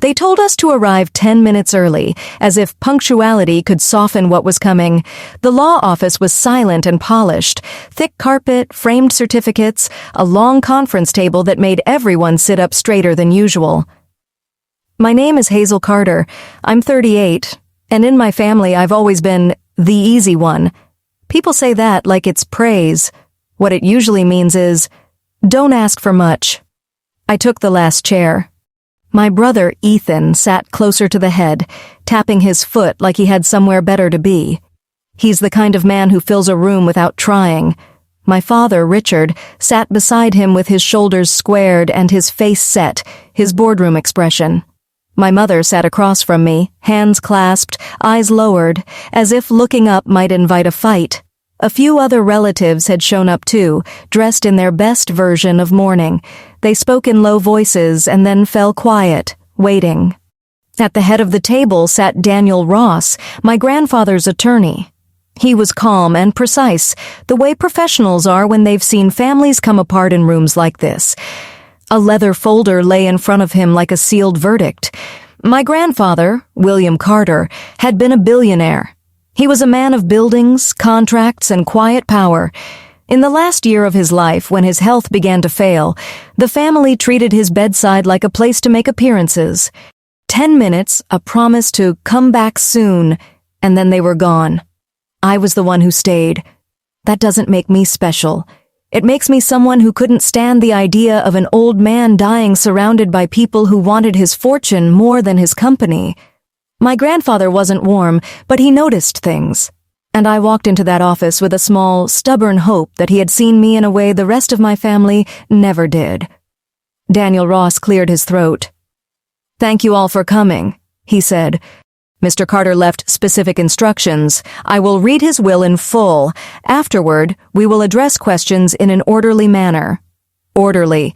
They told us to arrive 10 minutes early, as if punctuality could soften what was coming. The law office was silent and polished. Thick carpet, framed certificates, a long conference table that made everyone sit up straighter than usual. My name is Hazel Carter. I'm 38, and in my family I've always been the easy one. People say that like it's praise. What it usually means is, don't ask for much. I took the last chair. My brother, Ethan, sat closer to the head, tapping his foot like he had somewhere better to be. He's the kind of man who fills a room without trying. My father, Richard, sat beside him with his shoulders squared and his face set, his boardroom expression. My mother sat across from me, hands clasped, eyes lowered, as if looking up might invite a fight. A few other relatives had shown up too, dressed in their best version of mourning. They spoke in low voices and then fell quiet, waiting. At the head of the table sat Daniel Ross, my grandfather's attorney. He was calm and precise, the way professionals are when they've seen families come apart in rooms like this. A leather folder lay in front of him like a sealed verdict. My grandfather, William Carter, had been a billionaire. He was a man of buildings, contracts, and quiet power. In the last year of his life, when his health began to fail, the family treated his bedside like a place to make appearances. 10 minutes, a promise to come back soon, and then they were gone. I was the one who stayed. That doesn't make me special. It makes me someone who couldn't stand the idea of an old man dying surrounded by people who wanted his fortune more than his company. My grandfather wasn't warm, but he noticed things. And I walked into that office with a small, stubborn hope that he had seen me in a way the rest of my family never did. Daniel Ross cleared his throat. "Thank you all for coming," he said. "Mr. Carter left specific instructions. I will read his will in full. Afterward, we will address questions in an orderly manner." Orderly.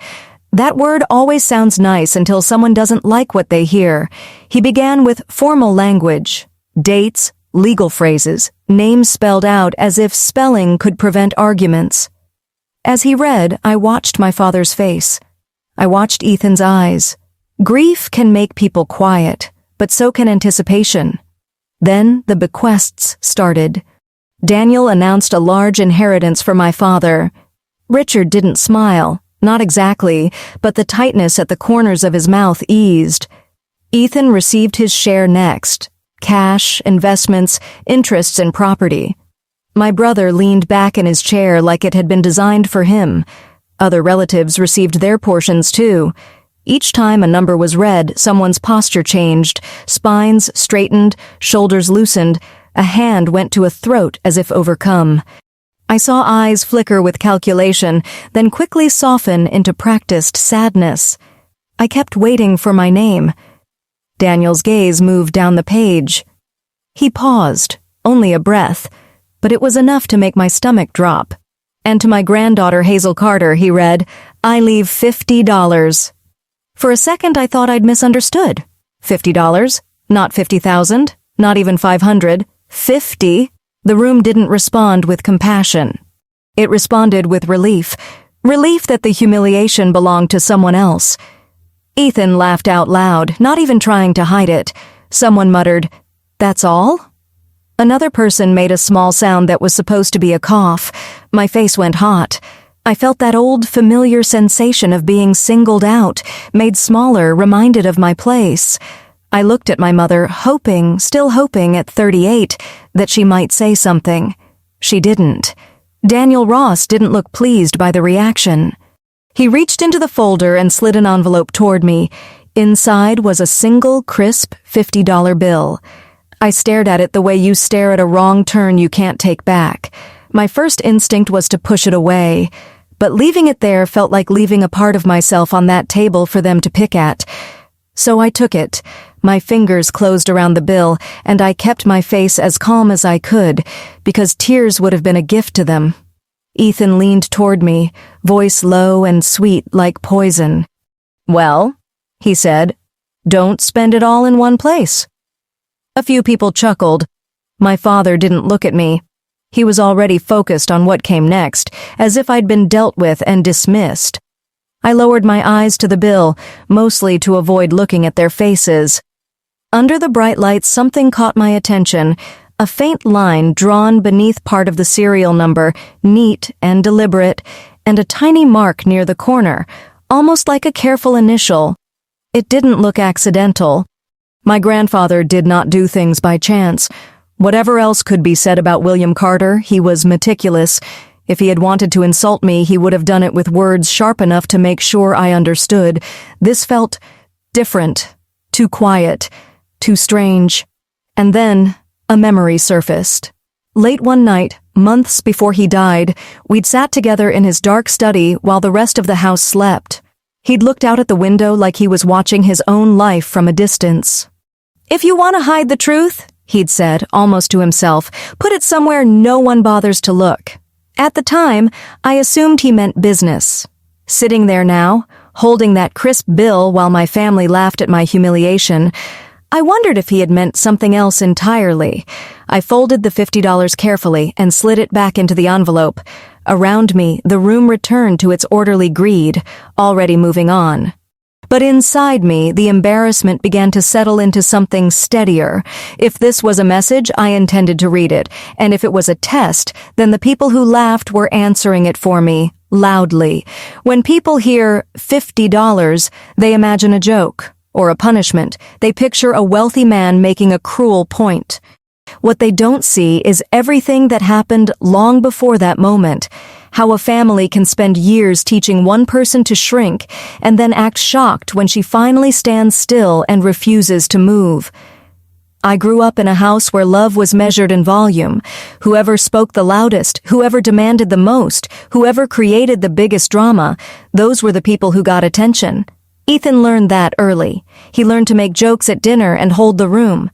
That word always sounds nice until someone doesn't like what they hear. He began with formal language, dates, legal phrases, names spelled out as if spelling could prevent arguments. As he read, I watched my father's face. I watched Ethan's eyes. Grief can make people quiet, but so can anticipation. Then the bequests started. Daniel announced a large inheritance for my father. Richard didn't smile. Not exactly, but the tightness at the corners of his mouth eased. Ethan received his share next. Cash, investments, interests in property. My brother leaned back in his chair like it had been designed for him. Other relatives received their portions too. Each time a number was read, someone's posture changed. Spines straightened, shoulders loosened. A hand went to a throat as if overcome. I saw eyes flicker with calculation, then quickly soften into practiced sadness. I kept waiting for my name. Daniel's gaze moved down the page. He paused, only a breath, but it was enough to make my stomach drop. And to my granddaughter Hazel Carter, he read, "I leave $50. For a second I thought I'd misunderstood. $50? Not 50,000? Not even 500? 50? The room didn't respond with compassion. It responded with relief. Relief that the humiliation belonged to someone else. Ethan laughed out loud, not even trying to hide it. Someone muttered, "That's all?" Another person made a small sound that was supposed to be a cough. My face went hot. I felt that old familiar sensation of being singled out, made smaller, reminded of my place. I looked at my mother, hoping, still hoping at 38, that she might say something. She didn't. Daniel Ross didn't look pleased by the reaction. He reached into the folder and slid an envelope toward me. Inside was a single, crisp $50 bill. I stared at it the way you stare at a wrong turn you can't take back. My first instinct was to push it away, but leaving it there felt like leaving a part of myself on that table for them to pick at. So I took it. My fingers closed around the bill, and I kept my face as calm as I could, because tears would have been a gift to them. Ethan leaned toward me, voice low and sweet like poison. "Well," he said, "don't spend it all in one place." A few people chuckled. My father didn't look at me. He was already focused on what came next, as if I'd been dealt with and dismissed. I lowered my eyes to the bill, mostly to avoid looking at their faces. Under the bright lights, something caught my attention, a faint line drawn beneath part of the serial number, neat and deliberate, and a tiny mark near the corner, almost like a careful initial. It didn't look accidental. My grandfather did not do things by chance. Whatever else could be said about William Carter, he was meticulous. If he had wanted to insult me, he would have done it with words sharp enough to make sure I understood. This felt different, too quiet, too strange. And then a memory surfaced. Late one night, months before he died, we'd sat together in his dark study while the rest of the house slept. He'd looked out at the window like he was watching his own life from a distance. "If you want to hide the truth," he'd said, almost to himself, "put it somewhere no one bothers to look." At the time, I assumed he meant business. Sitting there now, holding that crisp bill while my family laughed at my humiliation, I wondered if he had meant something else entirely. I folded the $50 carefully and slid it back into the envelope. Around me, the room returned to its orderly greed, already moving on. But inside me, the embarrassment began to settle into something steadier. If this was a message, I intended to read it, and if it was a test, then the people who laughed were answering it for me, loudly. When people hear $50, they imagine a joke, or a punishment. They picture a wealthy man making a cruel point. What they don't see is everything that happened long before that moment. How a family can spend years teaching one person to shrink and then act shocked when she finally stands still and refuses to move. I grew up in a house where love was measured in volume. Whoever spoke the loudest, whoever demanded the most, whoever created the biggest drama, those were the people who got attention. Ethan learned that early. He learned to make jokes at dinner and hold the room.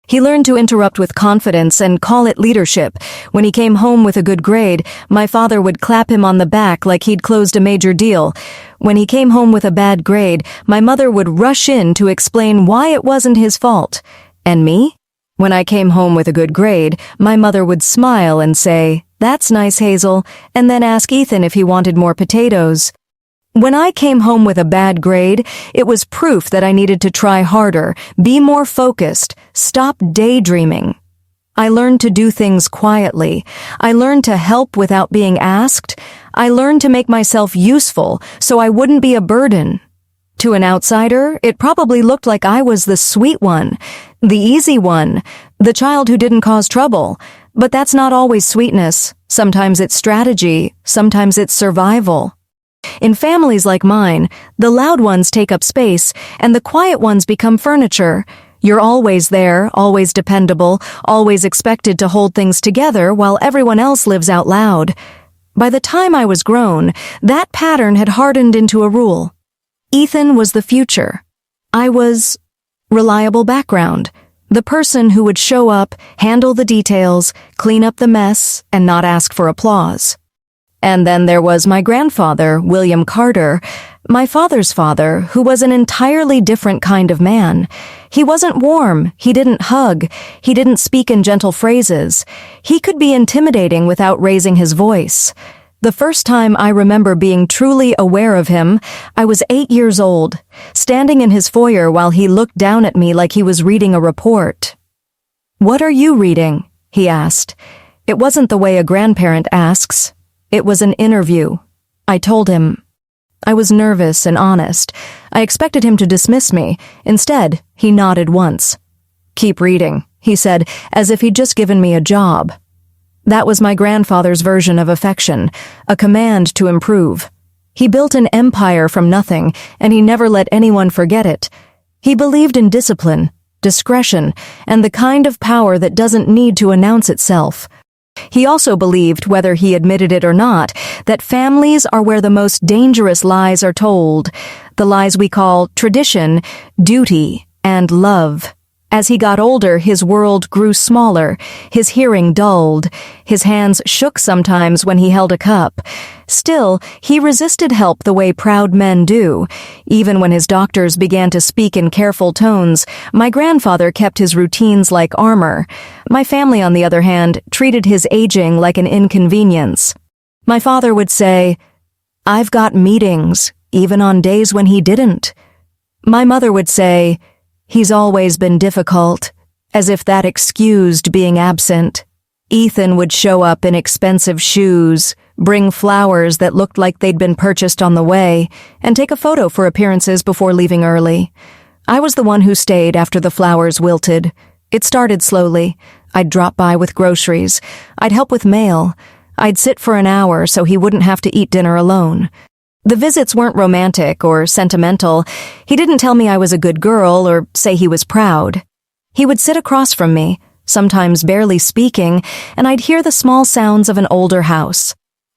He learned to interrupt with confidence and call it leadership. When he came home with a good grade, my father would clap him on the back like he'd closed a major deal. When he came home with a bad grade, my mother would rush in to explain why it wasn't his fault. And me? When I came home with a good grade, my mother would smile and say, "That's nice, Hazel," and then ask Ethan if he wanted more potatoes. When I came home with a bad grade, it was proof that I needed to try harder, be more focused, stop daydreaming. I learned to do things quietly. I learned to help without being asked. I learned to make myself useful so I wouldn't be a burden. To an outsider, it probably looked like I was the sweet one, the easy one, the child who didn't cause trouble. But that's not always sweetness. Sometimes it's strategy. Sometimes it's survival. In families like mine, the loud ones take up space, and the quiet ones become furniture. You're always there, always dependable, always expected to hold things together while everyone else lives out loud. By the time I was grown, that pattern had hardened into a rule. Ethan was the future. I was reliable background, the person who would show up, handle the details, clean up the mess, and not ask for applause. And then there was my grandfather, William Carter, my father's father, who was an entirely different kind of man. He wasn't warm, he didn't hug, he didn't speak in gentle phrases. He could be intimidating without raising his voice. The first time I remember being truly aware of him, I was 8 years old, standing in his foyer while he looked down at me like he was reading a report. "What are you reading?" he asked. It wasn't the way a grandparent asks. It was an interview. I told him. I was nervous and honest. I expected him to dismiss me. Instead, he nodded once. "Keep reading," he said, as if he'd just given me a job. That was my grandfather's version of affection, a command to improve. He built an empire from nothing, and he never let anyone forget it. He believed in discipline, discretion, and the kind of power that doesn't need to announce itself. He also believed, whether he admitted it or not, that families are where the most dangerous lies are told, the lies we call tradition, duty, and love. As he got older, his world grew smaller, his hearing dulled, his hands shook sometimes when he held a cup. Still, he resisted help the way proud men do. Even when his doctors began to speak in careful tones, my grandfather kept his routines like armor. My family, on the other hand, treated his aging like an inconvenience. My father would say, "I've got meetings. even on days when he didn't. My mother would say, "He's always been difficult," as if that excused being absent. Ethan would show up in expensive shoes, bring flowers that looked like they'd been purchased on the way, and take a photo for appearances before leaving early. I was the one who stayed after the flowers wilted. It started slowly. I'd drop by with groceries. I'd help with mail. I'd sit for an hour so he wouldn't have to eat dinner alone. The visits weren't romantic or sentimental. He didn't tell me I was a good girl or say he was proud. He would sit across from me, sometimes barely speaking, and I'd hear the small sounds of an older house.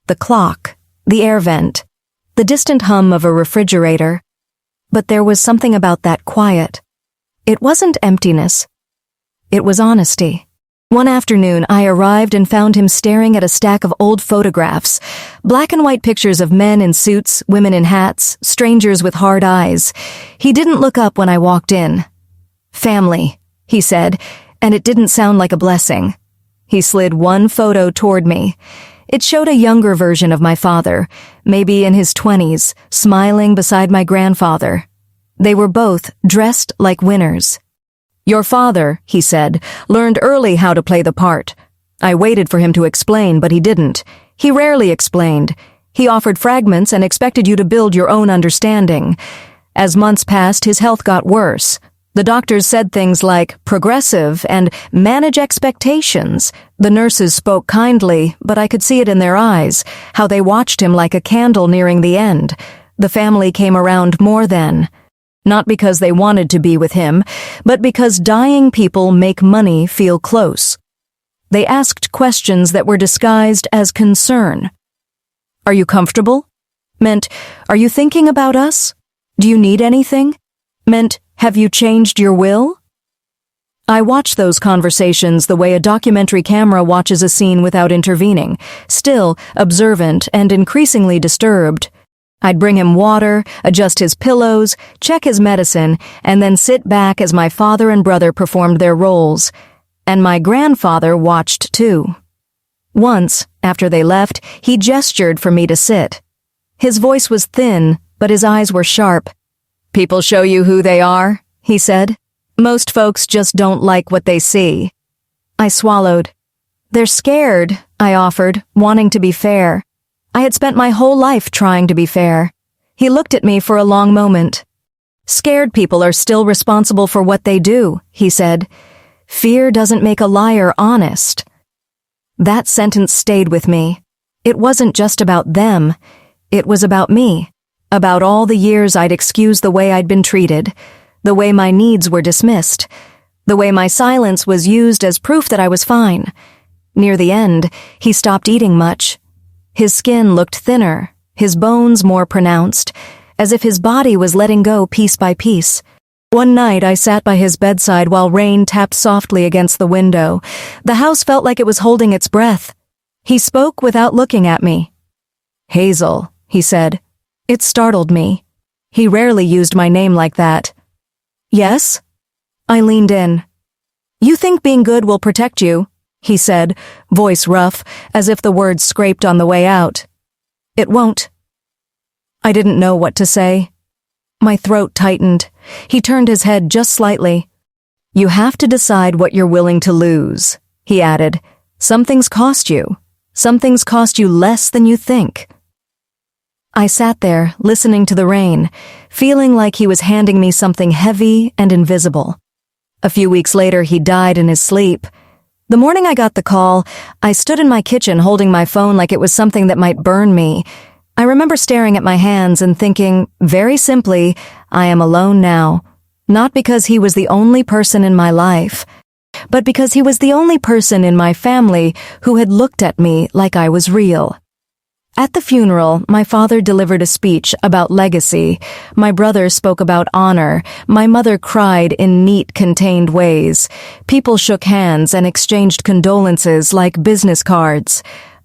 The clock, the air vent, the distant hum of a refrigerator. But there was something about that quiet. It wasn't emptiness. It was honesty. One afternoon, I arrived and found him staring at a stack of old photographs, black and white pictures of men in suits, women in hats, strangers with hard eyes. He didn't look up when I walked in. "Family," he said, and it didn't sound like a blessing. He slid one photo toward me. It showed a younger version of my father, maybe in his 20s, smiling beside my grandfather. They were both dressed like winners. "Your father," he said, "learned early how to play the part." I waited for him to explain, but he didn't. He rarely explained. He offered fragments and expected you to build your own understanding. As months passed, his health got worse. The doctors said things like progressive and manage expectations. The nurses spoke kindly, but I could see it in their eyes, how they watched him like a candle nearing the end. The family came around more then. Not because they wanted to be with him, but because dying people make money feel close. They asked questions that were disguised as concern. "Are you comfortable?" Meant, "Are you thinking about us? Do you need anything?" Meant, "Have you changed your will?" I watched those conversations the way a documentary camera watches a scene without intervening, still, observant, and increasingly disturbed. I'd bring him water, adjust his pillows, check his medicine, and then sit back as my father and brother performed their roles. And my grandfather watched too. Once, after they left, he gestured for me to sit. His voice was thin, but his eyes were sharp. "People show you who they are," he said. "Most folks just don't like what they see." I swallowed. "They're scared," I offered, wanting to be fair. I had spent my whole life trying to be fair. He looked at me for a long moment. "Scared people are still responsible for what they do," he said. "Fear doesn't make a liar honest." That sentence stayed with me. It wasn't just about them. It was about me. About all the years I'd excused the way I'd been treated, the way my needs were dismissed, the way my silence was used as proof that I was fine. Near the end, he stopped eating much. His skin looked thinner, his bones more pronounced, as if his body was letting go piece by piece. One night I sat by his bedside while rain tapped softly against the window. The house felt like it was holding its breath. He spoke without looking at me. "Hazel," he said. It startled me. He rarely used my name like that. "Yes?" I leaned in. "You think being good will protect you," he said, voice rough, as if the words scraped on the way out. "It won't." I didn't know what to say. My throat tightened. He turned his head just slightly. "You have to decide what you're willing to lose," he added. "Some things cost you. Some things cost you less than you think." I sat there, listening to the rain, feeling like he was handing me something heavy and invisible. A few weeks later, he died in his sleep. The morning I got the call, I stood in my kitchen holding my phone like it was something that might burn me. I remember staring at my hands and thinking, very simply, I am alone now. Not because he was the only person in my life, but because he was the only person in my family who had looked at me like I was real. At the funeral, my father delivered a speech about legacy. My brother spoke about honor. My mother cried in neat, contained ways. People shook hands and exchanged condolences like business cards.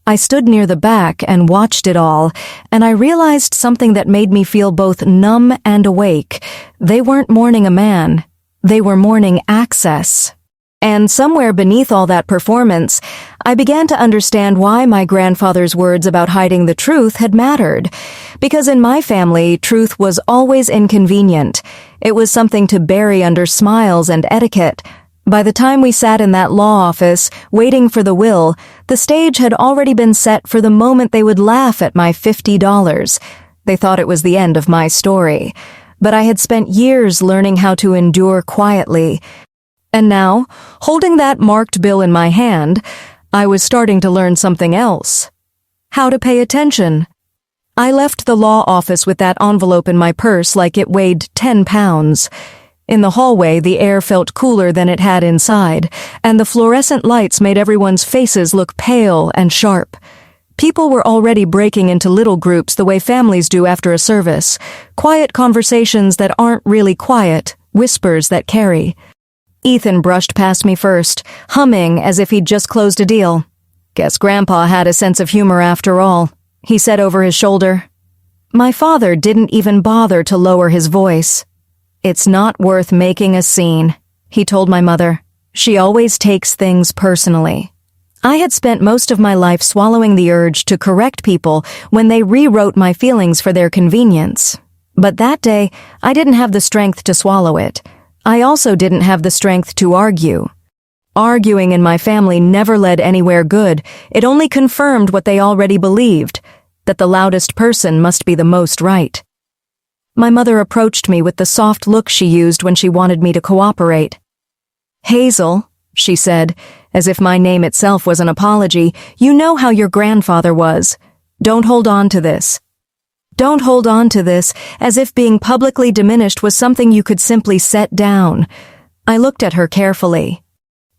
I stood near the back and watched it all, and I realized something that made me feel both numb and awake. They weren't mourning a man. They were mourning access. And somewhere beneath all that performance, I began to understand why my grandfather's words about hiding the truth had mattered. Because in my family, truth was always inconvenient. It was something to bury under smiles and etiquette. By the time we sat in that law office, waiting for the will, the stage had already been set for the moment they would laugh at my $50. They thought it was the end of my story. But I had spent years learning how to endure quietly. And now, holding that marked bill in my hand, I was starting to learn something else. How to pay attention. I left the law office with that envelope in my purse like it weighed 10 pounds. In the hallway, the air felt cooler than it had inside, and the fluorescent lights made everyone's faces look pale and sharp. People were already breaking into little groups the way families do after a service. Quiet conversations that aren't really quiet, whispers that carry. Ethan brushed past me first, humming as if he'd just closed a deal. "Guess Grandpa had a sense of humor after all," he said over his shoulder. My father didn't even bother to lower his voice. "It's not worth making a scene," he told my mother. "She always takes things personally." I had spent most of my life swallowing the urge to correct people when they rewrote my feelings for their convenience. But that day, I didn't have the strength to swallow it. I also didn't have the strength to argue. Arguing in my family never led anywhere good. It only confirmed what they already believed, that the loudest person must be the most right. My mother approached me with the soft look she used when she wanted me to cooperate. "Hazel," she said, as if my name itself was an apology, "you know how your grandfather was. Don't hold on to this. Don't hold on to this as if being publicly diminished was something you could simply set down." I looked at her carefully.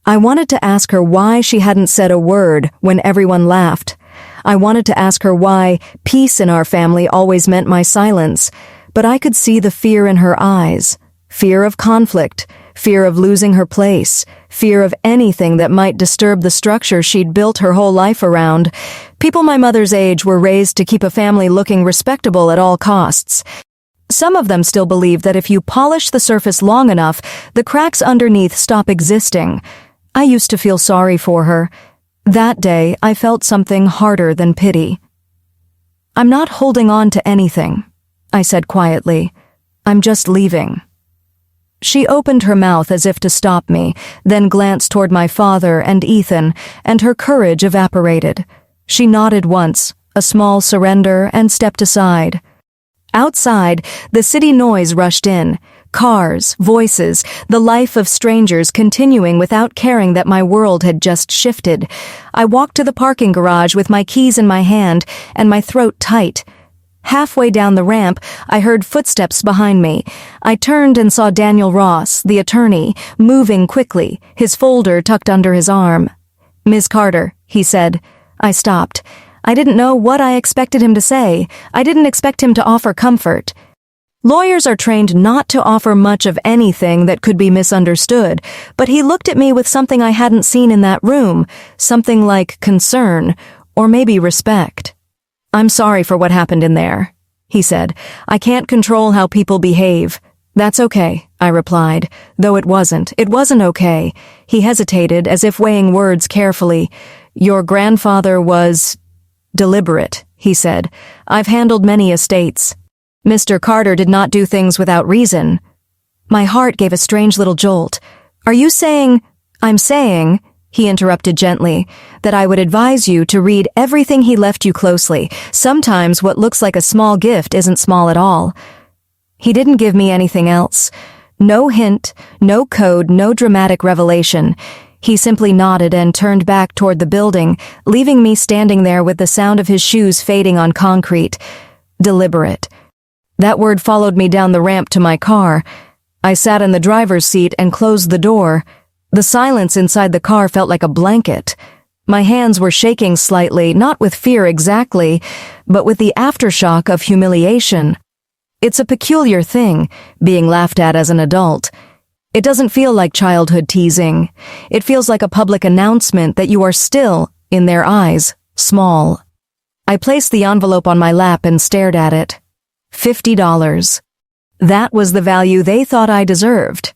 I wanted to ask her why she hadn't said a word when everyone laughed. I wanted to ask her why peace in our family always meant my silence, but I could see the fear in her eyes. Fear of conflict, fear of losing her place, fear of anything that might disturb the structure she'd built her whole life around. People my mother's age were raised to keep a family looking respectable at all costs. Some of them still believe that if you polish the surface long enough, the cracks underneath stop existing. I used to feel sorry for her. That day, I felt something harder than pity. "I'm not holding on to anything," I said quietly. "I'm just leaving." She opened her mouth as if to stop me, then glanced toward my father and Ethan, and her courage evaporated. She nodded once, a small surrender, and stepped aside. Outside, the city noise rushed in. Cars, voices, the life of strangers continuing without caring that my world had just shifted. I walked to the parking garage with my keys in my hand and my throat tight. Halfway down the ramp, I heard footsteps behind me. I turned and saw Daniel Ross, the attorney, moving quickly, his folder tucked under his arm. "Ms. Carter," he said. I stopped. I didn't know what I expected him to say. I didn't expect him to offer comfort. Lawyers are trained not to offer much of anything that could be misunderstood, but he looked at me with something I hadn't seen in that room, something like concern, or maybe respect. "I'm sorry for what happened in there," he said. "I can't control how people behave." "That's okay," I replied, though it wasn't okay. He hesitated, as if weighing words carefully. "Your grandfather was deliberate," he said. "I've handled many estates. Mr. Carter did not do things without reason." My heart gave a strange little jolt. "Are you saying—" "I'm saying," he interrupted gently, "that I would advise you to read everything he left you closely. Sometimes what looks like a small gift isn't small at all." He didn't give me anything else. No hint, no code, no dramatic revelation. He simply nodded and turned back toward the building, leaving me standing there with the sound of his shoes fading on concrete. Deliberate. That word followed me down the ramp to my car. I sat in the driver's seat and closed the door. The silence inside the car felt like a blanket. My hands were shaking slightly, not with fear exactly, but with the aftershock of humiliation. It's a peculiar thing, being laughed at as an adult. It doesn't feel like childhood teasing. It feels like a public announcement that you are still, in their eyes, small. I placed the envelope on my lap and stared at it. $50. That was the value they thought I deserved.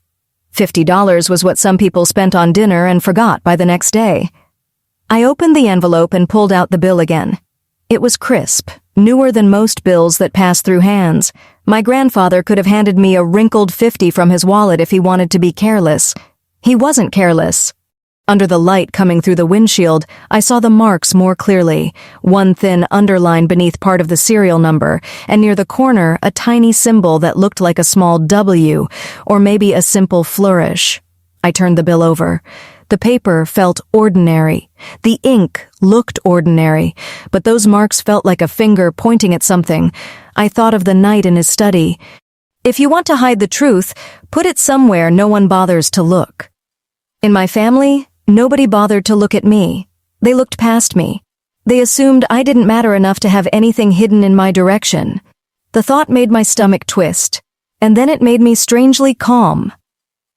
$50 was what some people spent on dinner and forgot by the next day. I opened the envelope and pulled out the bill again. It was crisp, newer than most bills that pass through hands. My grandfather could have handed me a wrinkled 50 from his wallet if he wanted to be careless. He wasn't careless. Under the light coming through the windshield, I saw the marks more clearly, one thin underline beneath part of the serial number, and near the corner a tiny symbol that looked like a small W, or maybe a simple flourish. I turned the bill over. The paper felt ordinary. The ink looked ordinary, but those marks felt like a finger pointing at something. I thought of the night in his study. If you want to hide the truth, put it somewhere no one bothers to look. In my family, nobody bothered to look at me. They looked past me. They assumed I didn't matter enough to have anything hidden in my direction. The thought made my stomach twist, and then it made me strangely calm.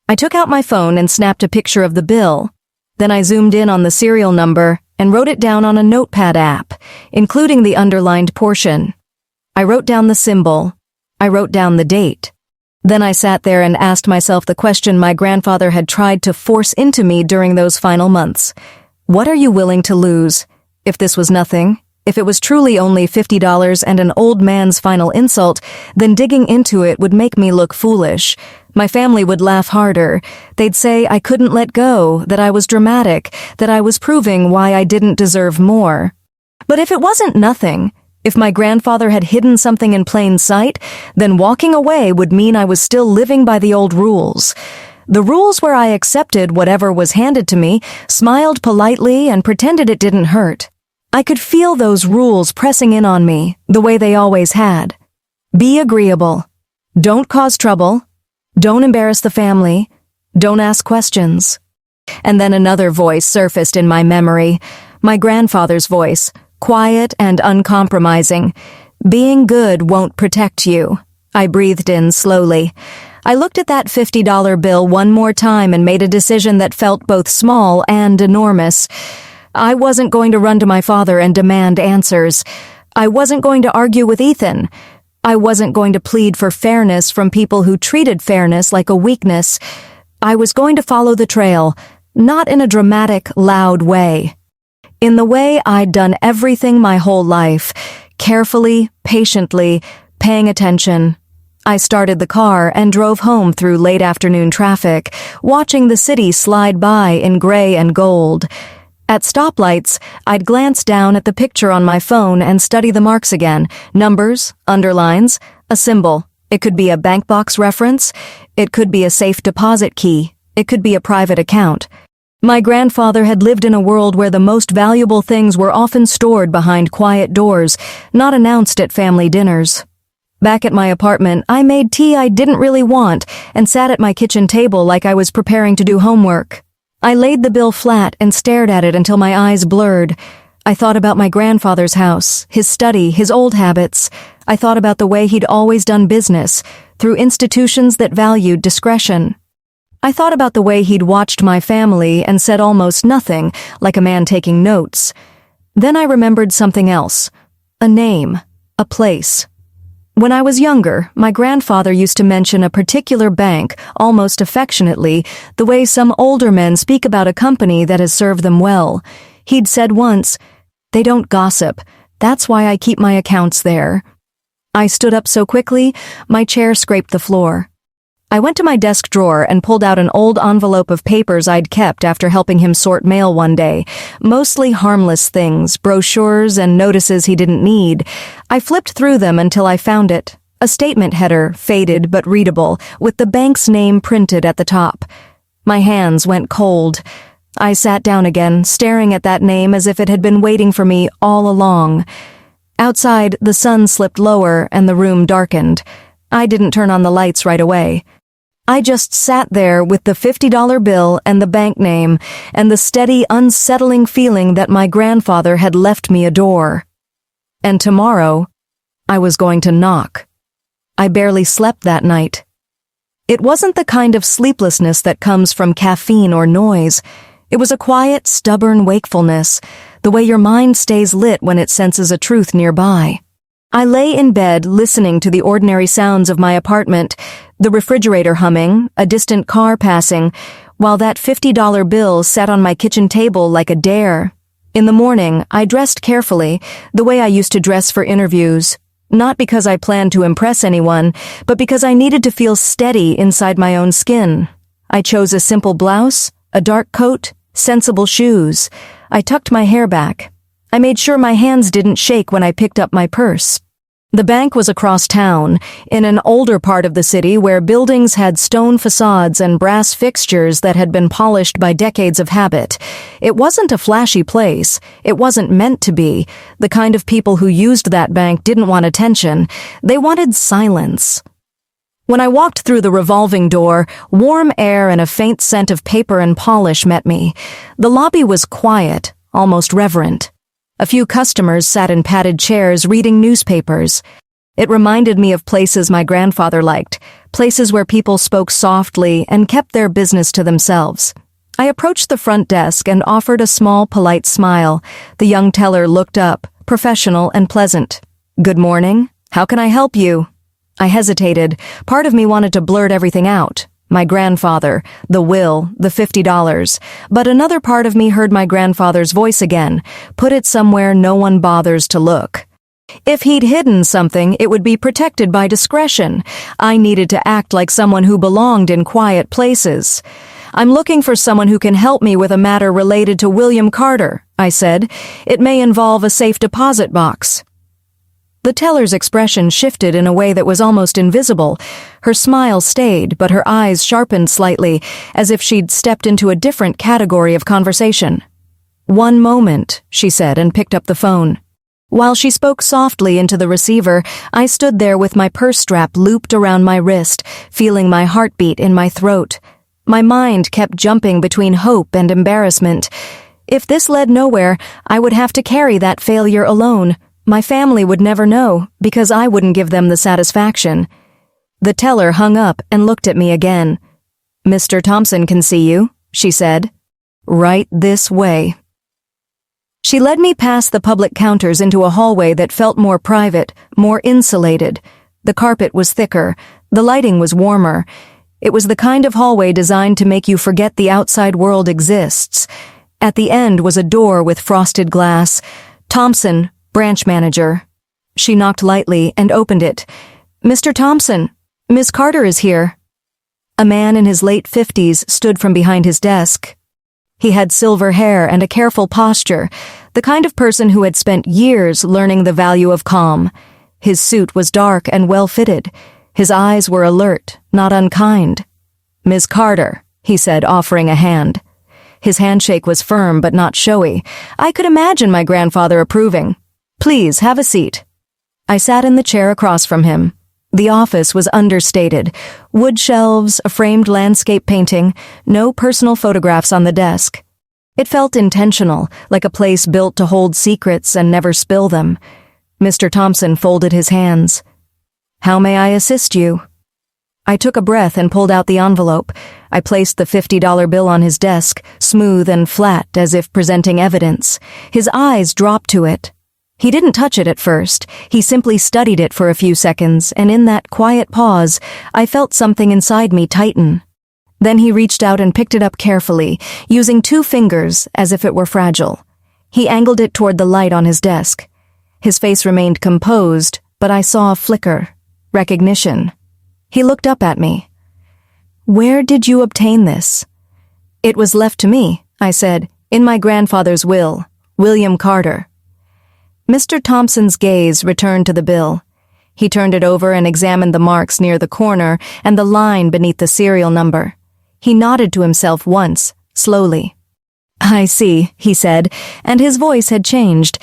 I took out my phone and snapped a picture of the bill. Then I zoomed in on the serial number and wrote it down on a notepad app, including the underlined portion. I wrote down the symbol. I wrote down the date. Then I sat there and asked myself the question my grandfather had tried to force into me during those final months. What are you willing to lose? If this was nothing, if it was truly only $50 and an old man's final insult, then digging into it would make me look foolish. My family would laugh harder. They'd say I couldn't let go, that I was dramatic, that I was proving why I didn't deserve more. But if it wasn't nothing, if my grandfather had hidden something in plain sight, then walking away would mean I was still living by the old rules. The rules where I accepted whatever was handed to me, smiled politely, and pretended it didn't hurt. I could feel those rules pressing in on me, the way they always had. Be agreeable. Don't cause trouble. Don't embarrass the family. Don't ask questions. And then another voice surfaced in my memory, my grandfather's voice, quiet and uncompromising. Being good won't protect you. I breathed in slowly. I looked at that $50 bill one more time and made a decision that felt both small and enormous. I wasn't going to run to my father and demand answers. I wasn't going to argue with Ethan. I wasn't going to plead for fairness from people who treated fairness like a weakness. I was going to follow the trail, not in a dramatic, loud way. In the way I'd done everything my whole life, carefully, patiently, paying attention. I started the car and drove home through late afternoon traffic, watching the city slide by in gray and gold. At stoplights, I'd glance down at the picture on my phone and study the marks again. Numbers, underlines, a symbol. It could be a bank box reference. It could be a safe deposit key. It could be a private account. My grandfather had lived in a world where the most valuable things were often stored behind quiet doors, not announced at family dinners. Back at my apartment, I made tea I didn't really want and sat at my kitchen table like I was preparing to do homework. I laid the bill flat and stared at it until my eyes blurred. I thought about my grandfather's house, his study, his old habits. I thought about the way he'd always done business, through institutions that valued discretion. I thought about the way he'd watched my family and said almost nothing, like a man taking notes. Then I remembered something else. A name. A place. When I was younger, my grandfather used to mention a particular bank, almost affectionately, the way some older men speak about a company that has served them well. He'd said once, "They don't gossip. That's why I keep my accounts there." I stood up so quickly, my chair scraped the floor. I went to my desk drawer and pulled out an old envelope of papers I'd kept after helping him sort mail one day. Mostly harmless things, brochures and notices he didn't need. I flipped through them until I found it. A statement header, faded but readable, with the bank's name printed at the top. My hands went cold. I sat down again, staring at that name as if it had been waiting for me all along. Outside, the sun slipped lower and the room darkened. I didn't turn on the lights right away. I just sat there with the $50 bill and the bank name and the steady, unsettling feeling that my grandfather had left me a door. And tomorrow, I was going to knock. I barely slept that night. It wasn't the kind of sleeplessness that comes from caffeine or noise. It was a quiet, stubborn wakefulness, the way your mind stays lit when it senses a truth nearby. I lay in bed listening to the ordinary sounds of my apartment, the refrigerator humming, a distant car passing, while that $50 bill sat on my kitchen table like a dare. In the morning, I dressed carefully, the way I used to dress for interviews. Not because I planned to impress anyone, but because I needed to feel steady inside my own skin. I chose a simple blouse, a dark coat, sensible shoes. I tucked my hair back. I made sure my hands didn't shake when I picked up my purse. The bank was across town, in an older part of the city where buildings had stone facades and brass fixtures that had been polished by decades of habit. It wasn't a flashy place. It wasn't meant to be. The kind of people who used that bank didn't want attention. They wanted silence. When I walked through the revolving door, warm air and a faint scent of paper and polish met me. The lobby was quiet, almost reverent. A few customers sat in padded chairs reading newspapers. It reminded me of places my grandfather liked, places where people spoke softly and kept their business to themselves. I approached the front desk and offered a small, polite smile. The young teller looked up, professional and pleasant. "Good morning. How can I help you?" I hesitated. Part of me wanted to blurt everything out. My grandfather, the will, the $50. But another part of me heard my grandfather's voice again. Put it somewhere no one bothers to look. If he'd hidden something, it would be protected by discretion. I needed to act like someone who belonged in quiet places. "I'm looking for someone who can help me with a matter related to William Carter," I said. "It may involve a safe deposit box." The teller's expression shifted in a way that was almost invisible. Her smile stayed, but her eyes sharpened slightly, as if she'd stepped into a different category of conversation. "One moment," she said, and picked up the phone. While she spoke softly into the receiver, I stood there with my purse strap looped around my wrist, feeling my heartbeat in my throat. My mind kept jumping between hope and embarrassment. If this led nowhere, I would have to carry that failure alone. My family would never know, because I wouldn't give them the satisfaction. The teller hung up and looked at me again. "Mr. Thompson can see you," she said. "Right this way." She led me past the public counters into a hallway that felt more private, more insulated. The carpet was thicker. The lighting was warmer. It was the kind of hallway designed to make you forget the outside world exists. At the end was a door with frosted glass. "Thompson, branch manager." She knocked lightly and opened it. "Mr. Thompson, Miss Carter is here." A man in his late 50s stood from behind his desk. He had silver hair and a careful posture, the kind of person who had spent years learning the value of calm. His suit was dark and well-fitted. His eyes were alert, not unkind. "Miss Carter," he said, offering a hand. His handshake was firm but not showy. I could imagine my grandfather approving. "Please, have a seat." I sat in the chair across from him. The office was understated. Wood shelves, a framed landscape painting, no personal photographs on the desk. It felt intentional, like a place built to hold secrets and never spill them. Mr. Thompson folded his hands. "How may I assist you?" I took a breath and pulled out the envelope. I placed the $50 bill on his desk, smooth and flat as if presenting evidence. His eyes dropped to it. He didn't touch it at first. He simply studied it for a few seconds, and in that quiet pause, I felt something inside me tighten. Then he reached out and picked it up carefully, using 2 fingers as if it were fragile. He angled it toward the light on his desk. His face remained composed, but I saw a flicker. Recognition. He looked up at me. "Where did you obtain this?" "It was left to me," I said, "in my grandfather's will, William Carter." Mr. Thompson's gaze returned to the bill. He turned it over and examined the marks near the corner and the line beneath the serial number. He nodded to himself once, slowly. "I see," he said, and his voice had changed.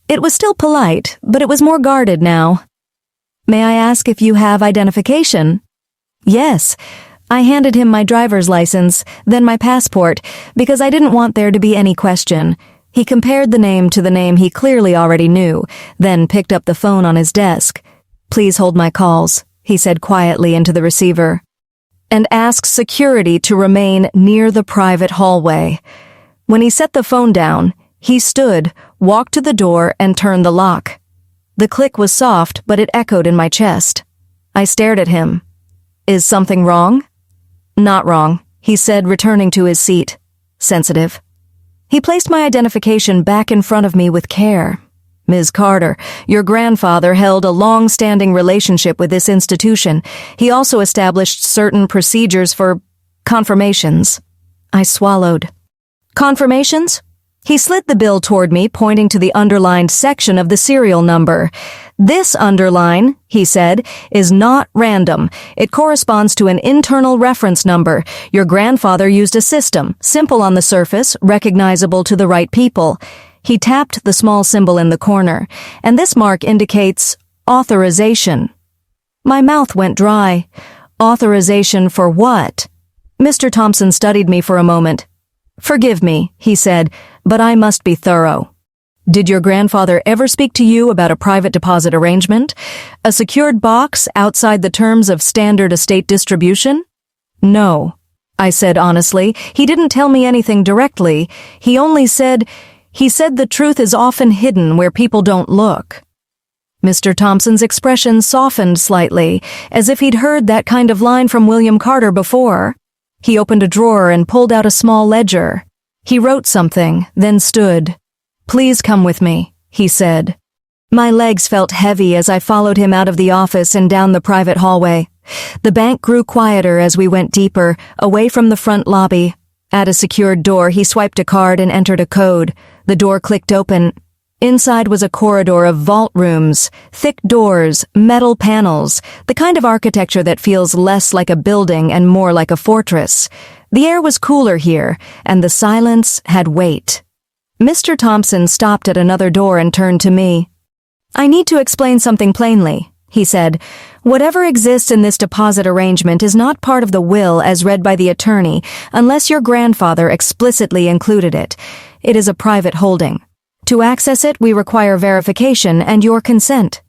It was still polite, but it was more guarded now. "May I ask if you have identification?" "Yes." I handed him my driver's license, then my passport, because I didn't want there to be any question. He compared the name to the name he clearly already knew, then picked up the phone on his desk. "Please hold my calls," he said quietly into the receiver. "And ask security to remain near the private hallway." When he set the phone down, he stood, walked to the door, and turned the lock. The click was soft, but it echoed in my chest. I stared at him. "Is something wrong?" "Not wrong," he said, returning to his seat. "Sensitive." He placed my identification back in front of me with care. "Ms. Carter, your grandfather held a long-standing relationship with this institution. He also established certain procedures for confirmations." I swallowed. "Confirmations?" He slid the bill toward me, pointing to the underlined section of the serial number. "This underline," he said, "is not random. It corresponds to an internal reference number. Your grandfather used a system, simple on the surface, recognizable to the right people." He tapped the small symbol in the corner, "and this mark indicates authorization." My mouth went dry. "Authorization for what?" Mr. Thompson studied me for a moment. "Forgive me," he said, "but I must be thorough. Did your grandfather ever speak to you about a private deposit arrangement? A secured box outside the terms of standard estate distribution?" "No," I said honestly. "He didn't tell me anything directly. He said the truth is often hidden where people don't look." Mr. Thompson's expression softened slightly, as if he'd heard that kind of line from William Carter before. He opened a drawer and pulled out a small ledger. He wrote something, then stood. "Please come with me," he said. My legs felt heavy as I followed him out of the office and down the private hallway. The bank grew quieter as we went deeper, away from the front lobby. At a secured door, he swiped a card and entered a code. The door clicked open. Inside was a corridor of vault rooms, thick doors, metal panels, the kind of architecture that feels less like a building and more like a fortress. The air was cooler here, and the silence had weight. Mr. Thompson stopped at another door and turned to me. "I need to explain something plainly," he said. "Whatever exists in this deposit arrangement is not part of the will as read by the attorney, unless your grandfather explicitly included it. It is a private holding. To access it, we require verification and your consent."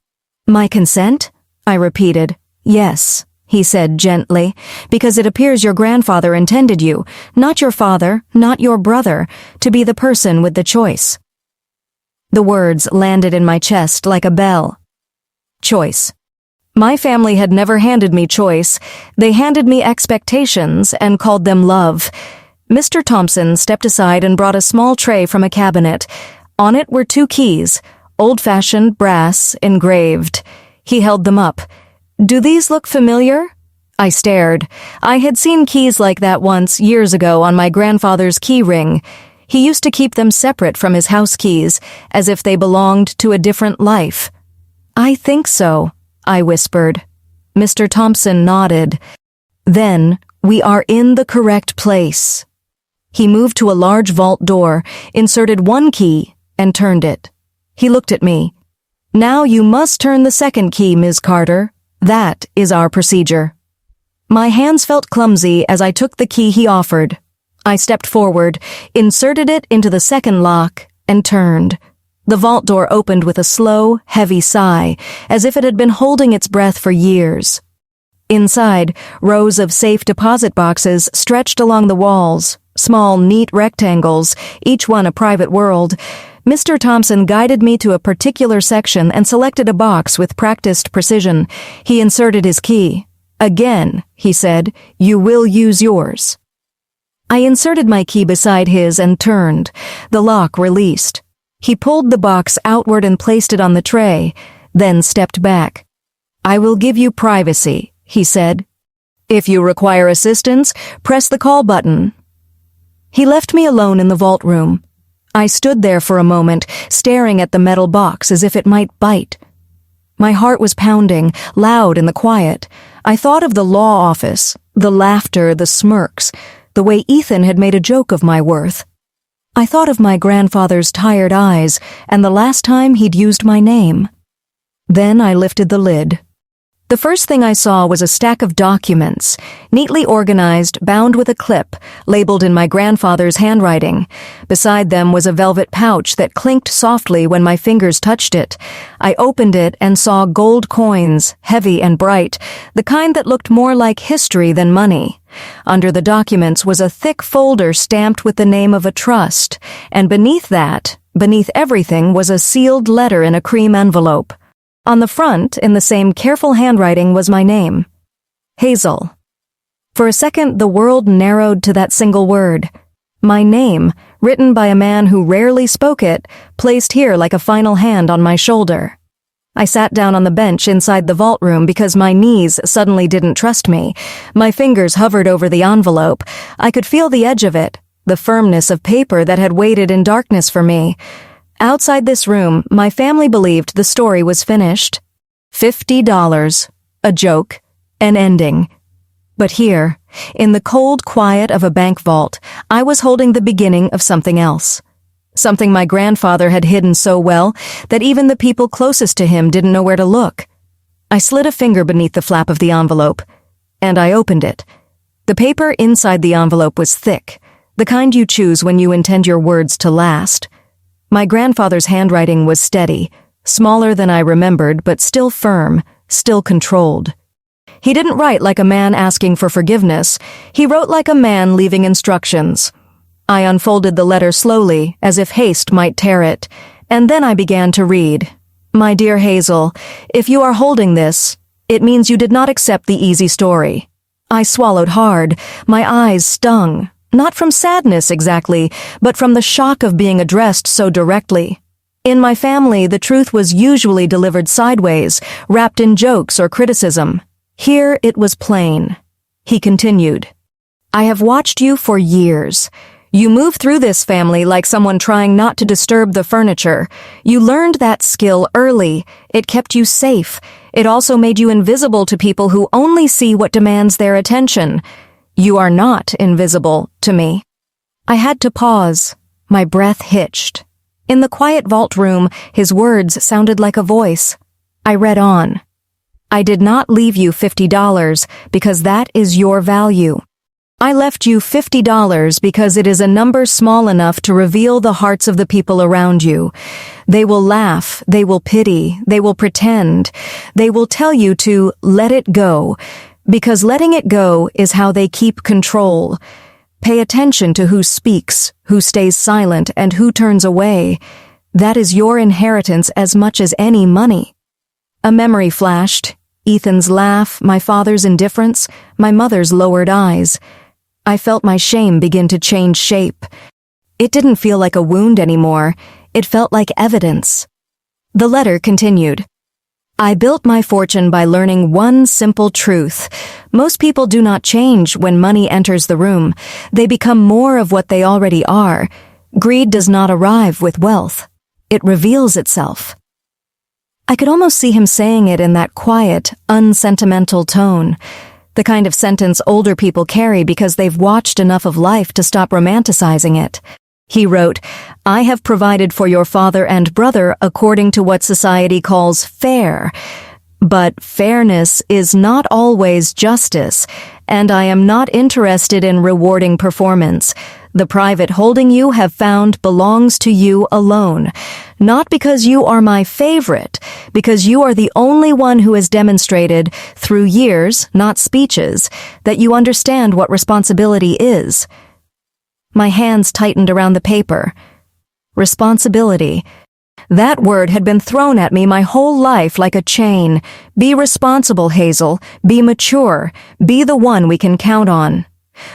"My consent?" I repeated. "Yes," he said gently, "because it appears your grandfather intended you, not your father, not your brother, to be the person with the choice." The words landed in my chest like a bell. Choice. My family had never handed me choice. They handed me expectations and called them love. Mr. Thompson stepped aside and brought a small tray from a cabinet. On it were 2 keys, old-fashioned brass, engraved. He held them up. "Do these look familiar?" I stared. I had seen keys like that once, years ago, on my grandfather's key ring. He used to keep them separate from his house keys, as if they belonged to a different life. "I think so," I whispered. Mr. Thompson nodded. "Then we are in the correct place." He moved to a large vault door, inserted 1 key, and turned it. He looked at me. "Now you must turn the 2nd key, Ms. Carter. That is our procedure." My hands felt clumsy as I took the key he offered. I stepped forward, inserted it into the 2nd lock, and turned. The vault door opened with a slow, heavy sigh, as if it had been holding its breath for years. Inside, rows of safe deposit boxes stretched along the walls, small, neat rectangles, each one a private world. Mr. Thompson guided me to a particular section and selected a box with practiced precision. He inserted his key. "Again," he said, "you will use yours." I inserted my key beside his and turned. The lock released. He pulled the box outward and placed it on the tray, then stepped back. "I will give you privacy," he said. "If you require assistance, press the call button." He left me alone in the vault room. I stood there for a moment, staring at the metal box as if it might bite. My heart was pounding, loud in the quiet. I thought of the law office, the laughter, the smirks, the way Ethan had made a joke of my worth. I thought of my grandfather's tired eyes and the last time he'd used my name. Then I lifted the lid. The first thing I saw was a stack of documents, neatly organized, bound with a clip, labeled in my grandfather's handwriting. Beside them was a velvet pouch that clinked softly when my fingers touched it. I opened it and saw gold coins, heavy and bright, the kind that looked more like history than money. Under the documents was a thick folder stamped with the name of a trust, and beneath everything, was a sealed letter in a cream envelope. On the front, in the same careful handwriting, was my name. Hazel. For a second, the world narrowed to that single word. My name, written by a man who rarely spoke it, placed here like a final hand on my shoulder. I sat down on the bench inside the vault room because my knees suddenly didn't trust me. My fingers hovered over the envelope. I could feel the edge of it, the firmness of paper that had waited in darkness for me. Outside this room, my family believed the story was finished. $50, a joke, an ending. But here, in the cold quiet of a bank vault, I was holding the beginning of something else. Something my grandfather had hidden so well that even the people closest to him didn't know where to look. I slid a finger beneath the flap of the envelope, and I opened it. The paper inside the envelope was thick, the kind you choose when you intend your words to last. My grandfather's handwriting was steady, smaller than I remembered, but still firm, still controlled. He didn't write like a man asking for forgiveness. He wrote like a man leaving instructions. I unfolded the letter slowly, as if haste might tear it, and then I began to read. My dear Hazel, if you are holding this, it means you did not accept the easy story. I swallowed hard. My eyes stung. Not from sadness exactly, but from the shock of being addressed so directly. In my family, the truth was usually delivered sideways, wrapped in jokes or criticism. Here it was plain. He continued, I have watched you for years. You moved through this family like someone trying not to disturb the furniture. You learned that skill early. It kept you safe. It also made you invisible to people who only see what demands their attention. You are not invisible to me. I had to pause. My breath hitched. In the quiet vault room, his words sounded like a voice. I read on. I did not leave you $50 because that is your value. I left you $50 because it is a number small enough to reveal the hearts of the people around you. They will laugh, they will pity, they will pretend. They will tell you to let it go, because letting it go is how they keep control. Pay attention to who speaks, who stays silent, and who turns away. That is your inheritance as much as any money. A memory flashed. Ethan's laugh, my father's indifference, my mother's lowered eyes. I felt my shame begin to change shape. It didn't feel like a wound anymore. It felt like evidence. The letter continued. I built my fortune by learning one simple truth. Most people do not change when money enters the room. They become more of what they already are. Greed does not arrive with wealth. It reveals itself. I could almost see him saying it in that quiet, unsentimental tone, the kind of sentence older people carry because they've watched enough of life to stop romanticizing it. He wrote, I have provided for your father and brother according to what society calls fair. But fairness is not always justice, and I am not interested in rewarding performance. The private holding you have found belongs to you alone. Not because you are my favorite, because you are the only one who has demonstrated, through years, not speeches, that you understand what responsibility is. My hands tightened around the paper. Responsibility. That word had been thrown at me my whole life like a chain. Be responsible, Hazel. Be mature. Be the one we can count on.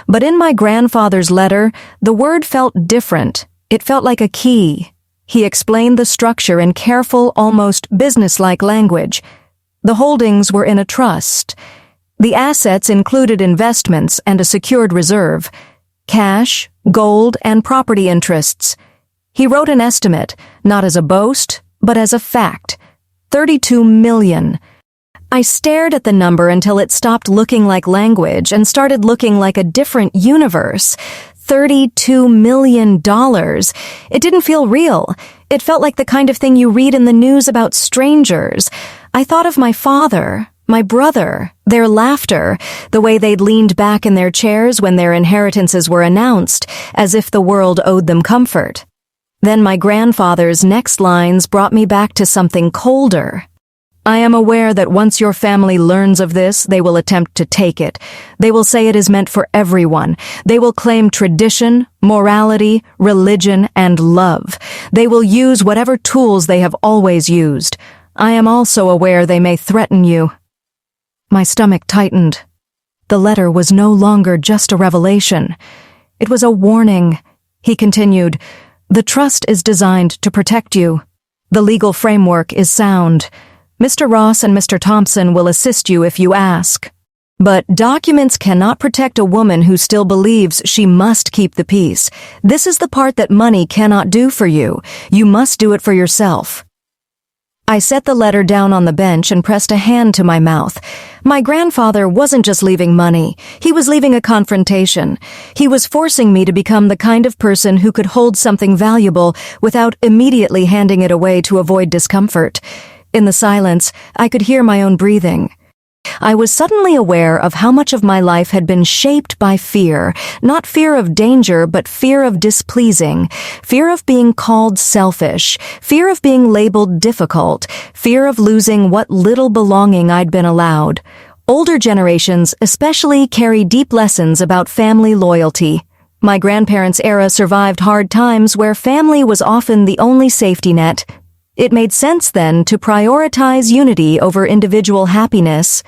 But in my grandfather's letter, the word felt different. It felt like a key. He explained the structure in careful, almost businesslike language. The holdings were in a trust. The assets included investments and a secured reserve, cash, gold, and property interests. He wrote an estimate, not as a boast, but as a fact. 32 million. I stared at the number until it stopped looking like language and started looking like a different universe. $32 million. It didn't feel real. It felt like the kind of thing you read in the news about strangers. I thought of my father, my brother, their laughter, the way they'd leaned back in their chairs when their inheritances were announced, as if the world owed them comfort. Then my grandfather's next lines brought me back to something colder. I am aware that once your family learns of this, they will attempt to take it. They will say it is meant for everyone. They will claim tradition, morality, religion, and love. They will use whatever tools they have always used. I am also aware they may threaten you." My stomach tightened. The letter was no longer just a revelation. It was a warning. He continued, "The trust is designed to protect you. The legal framework is sound. Mr. Ross and Mr. Thompson will assist you if you ask. But documents cannot protect a woman who still believes she must keep the peace. This is the part that money cannot do for you. You must do it for yourself." I set the letter down on the bench and pressed a hand to my mouth. My grandfather wasn't just leaving money. He was leaving a confrontation. He was forcing me to become the kind of person who could hold something valuable without immediately handing it away to avoid discomfort. In the silence, I could hear my own breathing. I was suddenly aware of how much of my life had been shaped by fear, not fear of danger, but fear of displeasing, fear of being called selfish, fear of being labeled difficult, fear of losing what little belonging I'd been allowed. Older generations especially carry deep lessons about family loyalty. My grandparents' era survived hard times where family was often the only safety net. It made sense then to prioritize unity over individual happiness.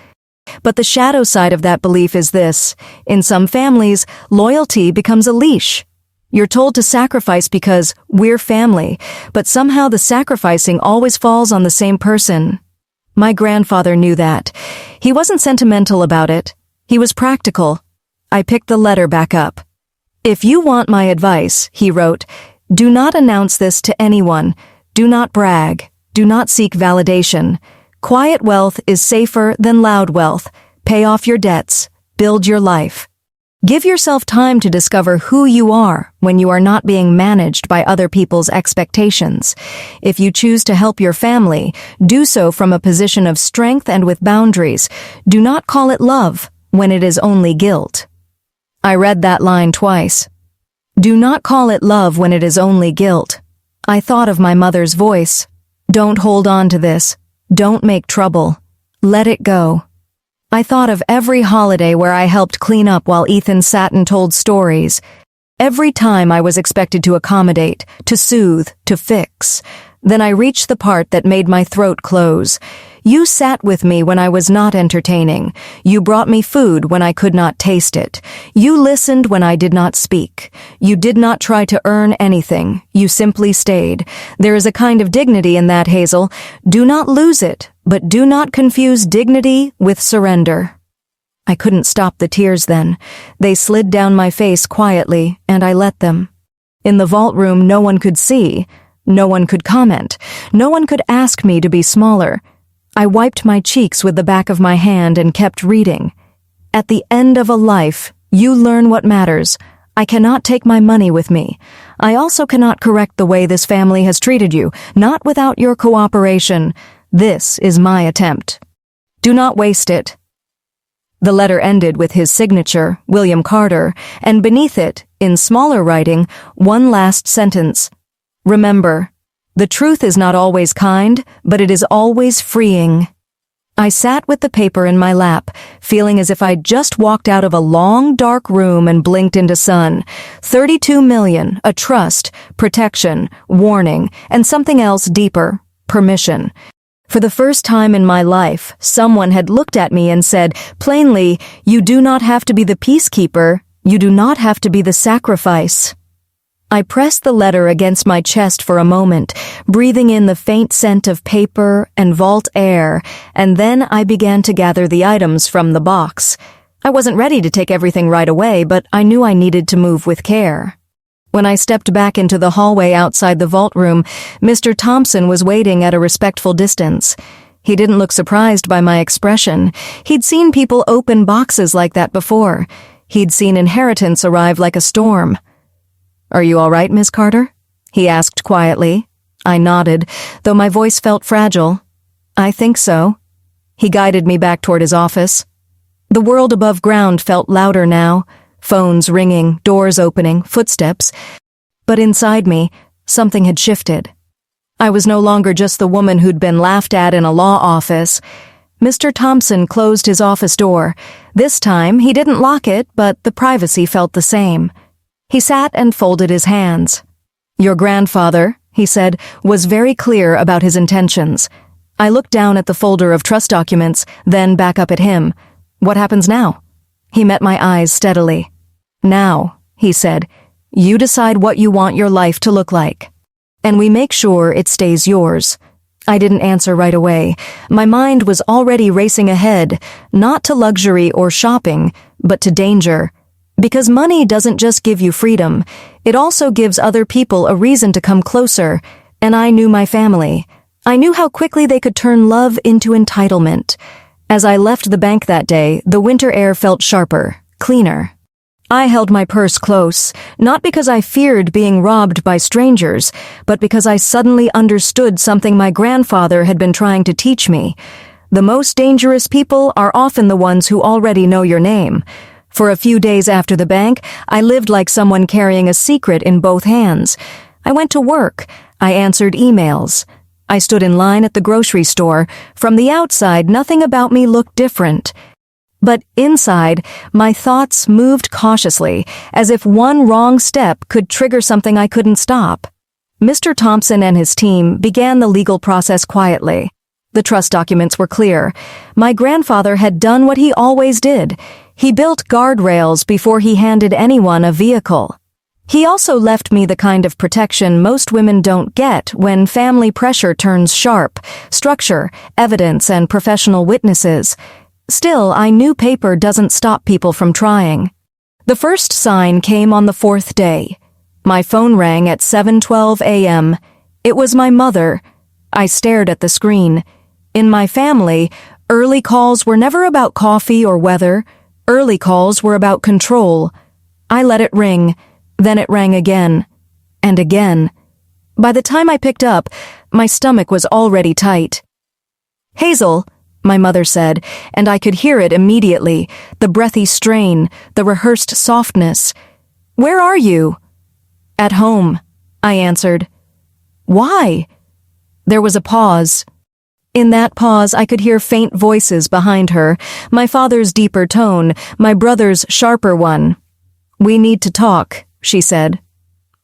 But the shadow side of that belief is this: in some families, loyalty becomes a leash. You're told to sacrifice because we're family, but somehow the sacrificing always falls on the same person. My grandfather knew that. He wasn't sentimental about it. He was practical. I picked the letter back up. "If you want my advice," he wrote, "do not announce this to anyone. Do not brag. Do not seek validation. Quiet wealth is safer than loud wealth. Pay off your debts. Build your life. Give yourself time to discover who you are when you are not being managed by other people's expectations. If you choose to help your family, do so from a position of strength and with boundaries. Do not call it love when it is only guilt." I read that line twice. Do not call it love when it is only guilt. I thought of my mother's voice. Don't hold on to this. Don't make trouble. Let it go. I thought of every holiday where I helped clean up while Ethan sat and told stories. Every time I was expected to accommodate, to soothe, to fix. Then I reached the part that made my throat close. You sat with me when I was not entertaining. You brought me food when I could not taste it. You listened when I did not speak. You did not try to earn anything. You simply stayed. There is a kind of dignity in that, Hazel. Do not lose it, but do not confuse dignity with surrender. I couldn't stop the tears then. They slid down my face quietly, and I let them. In the vault room, no one could see. No one could comment. No one could ask me to be smaller. I wiped my cheeks with the back of my hand and kept reading. At the end of a life, you learn what matters. I cannot take my money with me. I also cannot correct the way this family has treated you, not without your cooperation. This is my attempt. Do not waste it. The letter ended with his signature, William Carter, and beneath it, in smaller writing, one last sentence. Remember, the truth is not always kind, but it is always freeing. I sat with the paper in my lap, feeling as if I'd just walked out of a long, dark room and blinked into sun. 32 million, a trust, protection, warning, and something else deeper, permission. For the first time in my life, someone had looked at me and said, plainly, you do not have to be the peacekeeper, you do not have to be the sacrifice. I pressed the letter against my chest for a moment, breathing in the faint scent of paper and vault air, and then I began to gather the items from the box. I wasn't ready to take everything right away, but I knew I needed to move with care. When I stepped back into the hallway outside the vault room, Mr. Thompson was waiting at a respectful distance. He didn't look surprised by my expression. He'd seen people open boxes like that before. He'd seen inheritance arrive like a storm. "Are you all right, Miss Carter?" he asked quietly. I nodded, though my voice felt fragile. "I think so." He guided me back toward his office. The world above ground felt louder now, phones ringing, doors opening, footsteps. But inside me, something had shifted. I was no longer just the woman who'd been laughed at in a law office. Mr. Thompson closed his office door. This time, he didn't lock it, but the privacy felt the same. He sat and folded his hands. "Your grandfather," he said, "was very clear about his intentions." I looked down at the folder of trust documents, then back up at him. What happens now? He met my eyes steadily. Now, he said, you decide what you want your life to look like. And we make sure it stays yours. I didn't answer right away. My mind was already racing ahead, not to luxury or shopping, but to danger. Because money doesn't just give you freedom, it also gives other people a reason to come closer, and I knew my family. I knew how quickly they could turn love into entitlement. As I left the bank that day, the winter air felt sharper, cleaner. I held my purse close, not because I feared being robbed by strangers, but because I suddenly understood something my grandfather had been trying to teach me. The most dangerous people are often the ones who already know your name. For a few days after the bank, I lived like someone carrying a secret in both hands. I went to work. I answered emails. I stood in line at the grocery store. From the outside, nothing about me looked different. But inside, my thoughts moved cautiously, as if one wrong step could trigger something I couldn't stop. Mr. Thompson and his team began the legal process quietly. The trust documents were clear. My grandfather had done what he always did. He built guardrails before he handed anyone a vehicle. He also left me the kind of protection most women don't get when family pressure turns sharp: structure, evidence, and professional witnesses. Still, I knew paper doesn't stop people from trying. The first sign came on the fourth day. My phone rang at 7:12 a.m. It was my mother. I stared at the screen. In my family, early calls were never about coffee or weather. Early calls were about control. I let it ring. Then it rang again. And again. By the time I picked up, my stomach was already tight. "Hazel," my mother said, and I could hear it immediately, the breathy strain, the rehearsed softness. "Where are you?" "At home," I answered. "Why?" There was a pause. In that pause, I could hear faint voices behind her, my father's deeper tone, my brother's sharper one. "We need to talk," she said.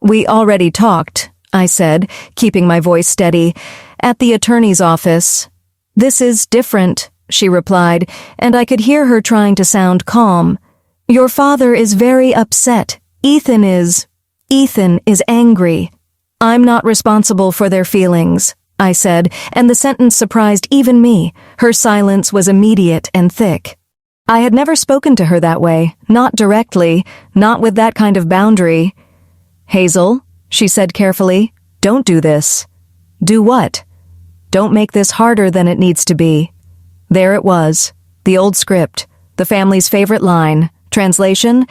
"We already talked," I said, keeping my voice steady. "At the attorney's office." "This is different," she replied, and I could hear her trying to sound calm. "Your father is very upset. Ethan is angry. I'm not responsible for their feelings," I said, and the sentence surprised even me. Her silence was immediate and thick. I had never spoken to her that way, not directly, not with that kind of boundary. "Hazel," she said carefully, "don't do this." "Do what?" "Don't make this harder than it needs to be." There it was, the old script, the family's favorite line. Translation: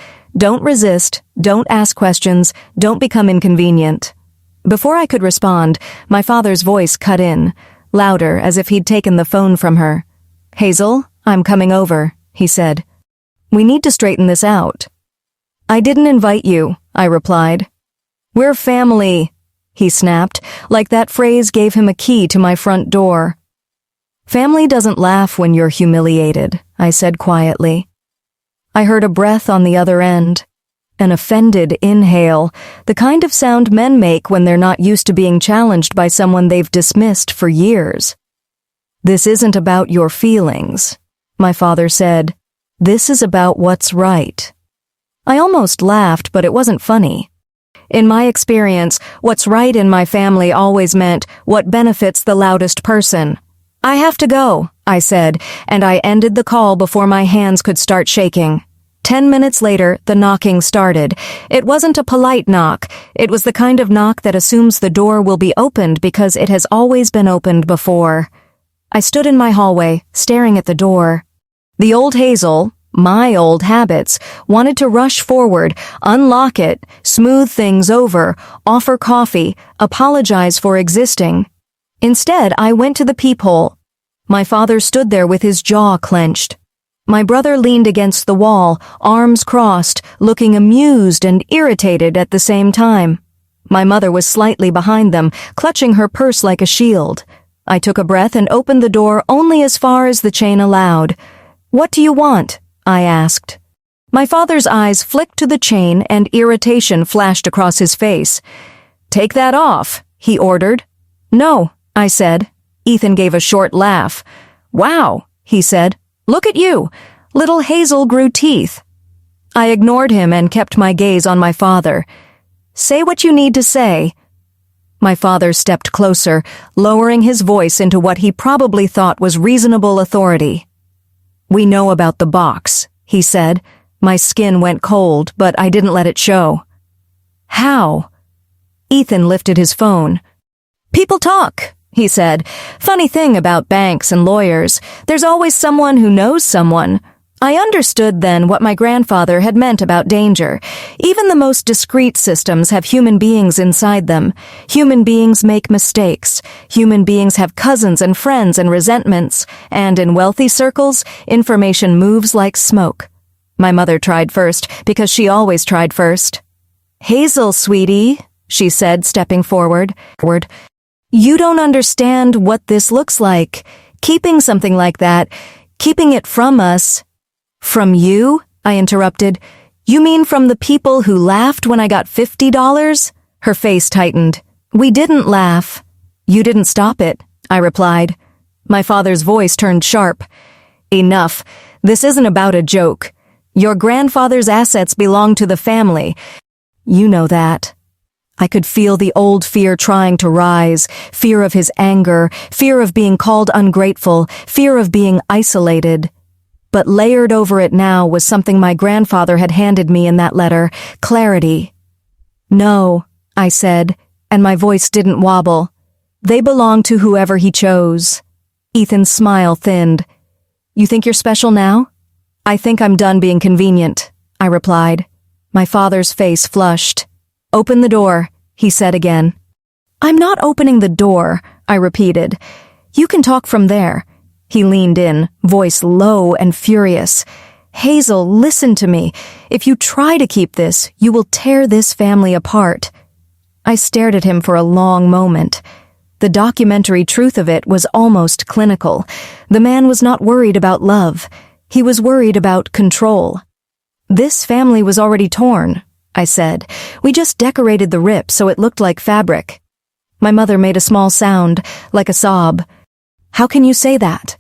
don't resist, don't ask questions, don't become inconvenient. Before I could respond, my father's voice cut in, louder, as if he'd taken the phone from her. "Hazel, I'm coming over," he said. "We need to straighten this out." "I didn't invite you," I replied. "We're family," he snapped, like that phrase gave him a key to my front door. "Family doesn't laugh when you're humiliated," I said quietly. I heard a breath on the other end. An offended inhale, the kind of sound men make when they're not used to being challenged by someone they've dismissed for years. "This isn't about your feelings," my father said. "This is about what's right." I almost laughed, but it wasn't funny. In my experience, what's right in my family always meant what benefits the loudest person. "I have to go," I said, and I ended the call before my hands could start shaking. 10 minutes later, the knocking started. It wasn't a polite knock. It was the kind of knock that assumes the door will be opened because it has always been opened before. I stood in my hallway, staring at the door. The old Hazel, my old habits, wanted to rush forward, unlock it, smooth things over, offer coffee, apologize for existing. Instead, I went to the peephole. My father stood there with his jaw clenched. My brother leaned against the wall, arms crossed, looking amused and irritated at the same time. My mother was slightly behind them, clutching her purse like a shield. I took a breath and opened the door only as far as the chain allowed. "What do you want?" I asked. My father's eyes flicked to the chain and irritation flashed across his face. "Take that off," he ordered. "No," I said. Ethan gave a short laugh. "Wow," he said. "Look at you. Little Hazel grew teeth." I ignored him and kept my gaze on my father. "Say what you need to say." My father stepped closer, lowering his voice into what he probably thought was reasonable authority. "We know about the box," he said. My skin went cold, but I didn't let it show. "How?" Ethan lifted his phone. "People talk," he said. "Funny thing about banks and lawyers, there's always someone who knows someone." I understood then what my grandfather had meant about danger. Even the most discreet systems have human beings inside them. Human beings make mistakes. Human beings have cousins and friends and resentments. And in wealthy circles, information moves like smoke. My mother tried first, because she always tried first. "Hazel, sweetie," she said, stepping forward. "You don't understand what this looks like. Keeping something like that, keeping it from us." "From you?" I interrupted. "You mean from the people who laughed when I got $50? Her face tightened. "We didn't laugh." "You didn't stop it," I replied. My father's voice turned sharp. "Enough. This isn't about a joke. Your grandfather's assets belong to the family. You know that." I could feel the old fear trying to rise, fear of his anger, fear of being called ungrateful, fear of being isolated. But layered over it now was something my grandfather had handed me in that letter, clarity. "No," I said, and my voice didn't wobble. "They belong to whoever he chose." Ethan's smile thinned. "You think you're special now?" "I think I'm done being convenient," I replied. My father's face flushed. "Open the door," he said again. "I'm not opening the door," I repeated. "You can talk from there." He leaned in, voice low and furious. "Hazel, listen to me. If you try to keep this, you will tear this family apart." I stared at him for a long moment. The documentary truth of it was almost clinical. The man was not worried about love. He was worried about control. "This family was already torn," I said. "We just decorated the rip so it looked like fabric." My mother made a small sound, like a sob. "How can you say that?"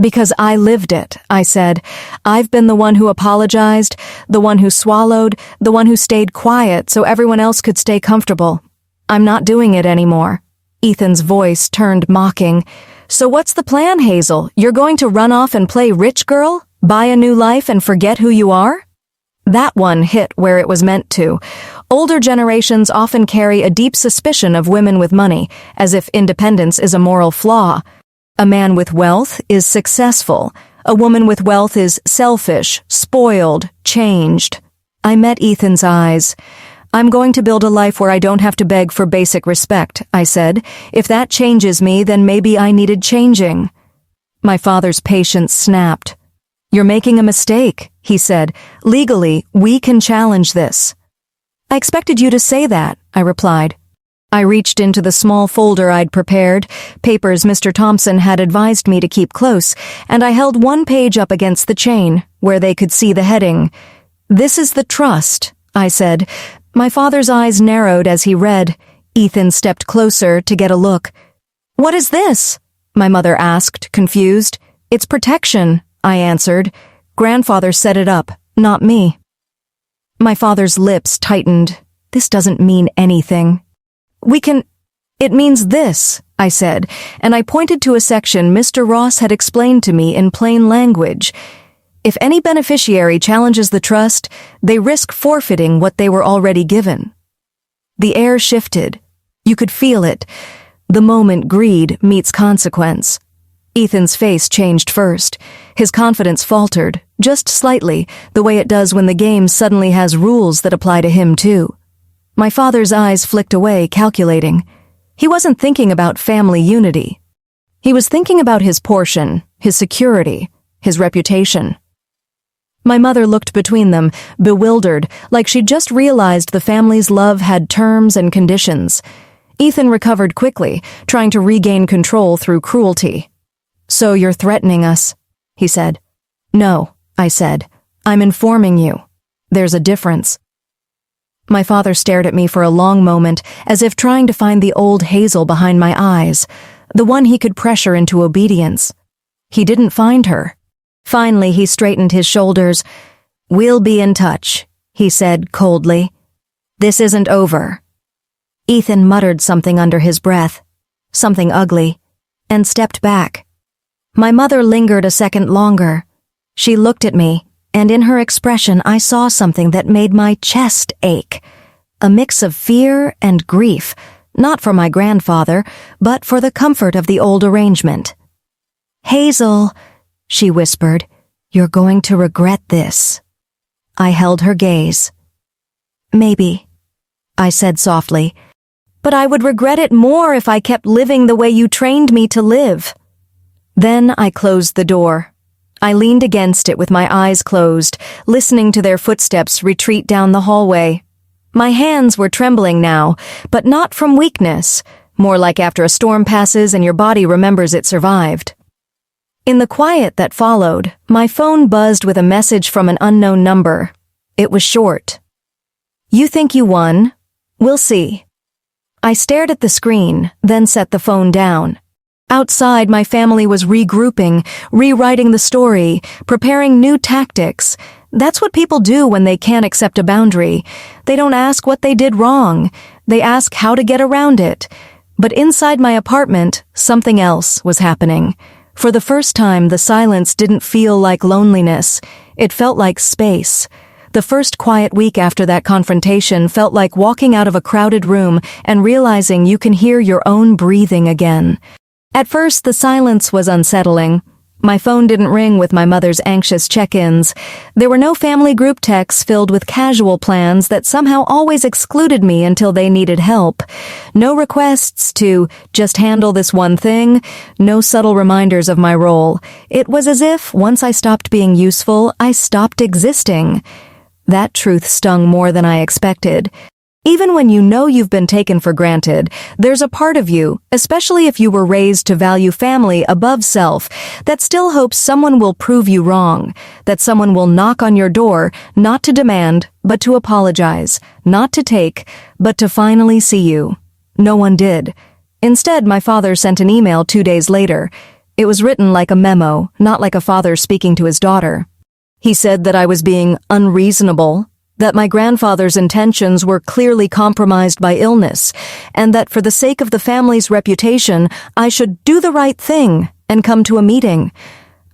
"Because I lived it," I said. "I've been the one who apologized, the one who swallowed, the one who stayed quiet so everyone else could stay comfortable. I'm not doing it anymore." Ethan's voice turned mocking. "So what's the plan, Hazel? You're going to run off and play rich girl? Buy a new life and forget who you are?" That one hit where it was meant to. Older generations often carry a deep suspicion of women with money, as if independence is a moral flaw. A man with wealth is successful. A woman with wealth is selfish, spoiled, changed. I met Ethan's eyes. "I'm going to build a life where I don't have to beg for basic respect," I said. "If that changes me, then maybe I needed changing." My father's patience snapped. "You're making a mistake," he said. "Legally, we can challenge this." "I expected you to say that," I replied. I reached into the small folder I'd prepared, papers Mr. Thompson had advised me to keep close, and I held one page up against the chain, where they could see the heading. "This is the trust," I said. My father's eyes narrowed as he read. Ethan stepped closer to get a look. "What is this?" my mother asked, confused. "It's protection," I answered. "Grandfather set it up, not me." My father's lips tightened. "This doesn't mean anything." It means this," I said, and I pointed to a section Mr. Ross had explained to me in plain language. If any beneficiary challenges the trust, they risk forfeiting what they were already given. The air shifted. You could feel it. The moment greed meets consequence. Ethan's face changed first. His confidence faltered, just slightly, the way it does when the game suddenly has rules that apply to him too. My father's eyes flicked away, calculating. He wasn't thinking about family unity. He was thinking about his portion, his security, his reputation. My mother looked between them, bewildered, like she'd just realized the family's love had terms and conditions. Ethan recovered quickly, trying to regain control through cruelty. "So you're threatening us," he said. "No," I said. "I'm informing you. There's a difference." My father stared at me for a long moment, as if trying to find the old Hazel behind my eyes. the one he could pressure into obedience. He didn't find her. Finally, he straightened his shoulders. "We'll be in touch," he said coldly. "This isn't over." Ethan muttered something under his breath, something ugly, and stepped back. My mother lingered a second longer. She looked at me, and in her expression I saw something that made my chest ache. A mix of fear and grief, not for my grandfather, but for the comfort of the old arrangement. "Hazel," she whispered, "you're going to regret this." I held her gaze. "Maybe," I said softly, "but I would regret it more if I kept living the way you trained me to live." Then I closed the door. I leaned against it with my eyes closed, listening to their footsteps retreat down the hallway. My hands were trembling now, but not from weakness, more like after a storm passes and your body remembers it survived. In the quiet that followed, my phone buzzed with a message from an unknown number. It was short. "You think you won? We'll see." I stared at the screen, then set the phone down. Outside, my family was regrouping, rewriting the story, preparing new tactics. That's what people do when they can't accept a boundary. They don't ask what they did wrong. They ask how to get around it. But inside my apartment, something else was happening. For the first time, the silence didn't feel like loneliness. It felt like space. The first quiet week after that confrontation felt like walking out of a crowded room and realizing you can hear your own breathing again. At first, the silence was unsettling. My phone didn't ring with my mother's anxious check-ins. There were no family group texts filled with casual plans that somehow always excluded me until they needed help. No requests to just handle this one thing. No subtle reminders of my role. It was as if, once I stopped being useful, I stopped existing. That truth stung more than I expected. Even when you know you've been taken for granted, there's a part of you, especially if you were raised to value family above self, that still hopes someone will prove you wrong, that someone will knock on your door, not to demand, but to apologize, not to take, but to finally see you. No one did. Instead, my father sent an email 2 days later. It was written like a memo, not like a father speaking to his daughter. He said that I was being unreasonable, that my grandfather's intentions were clearly compromised by illness, and that for the sake of the family's reputation, I should do the right thing and come to a meeting.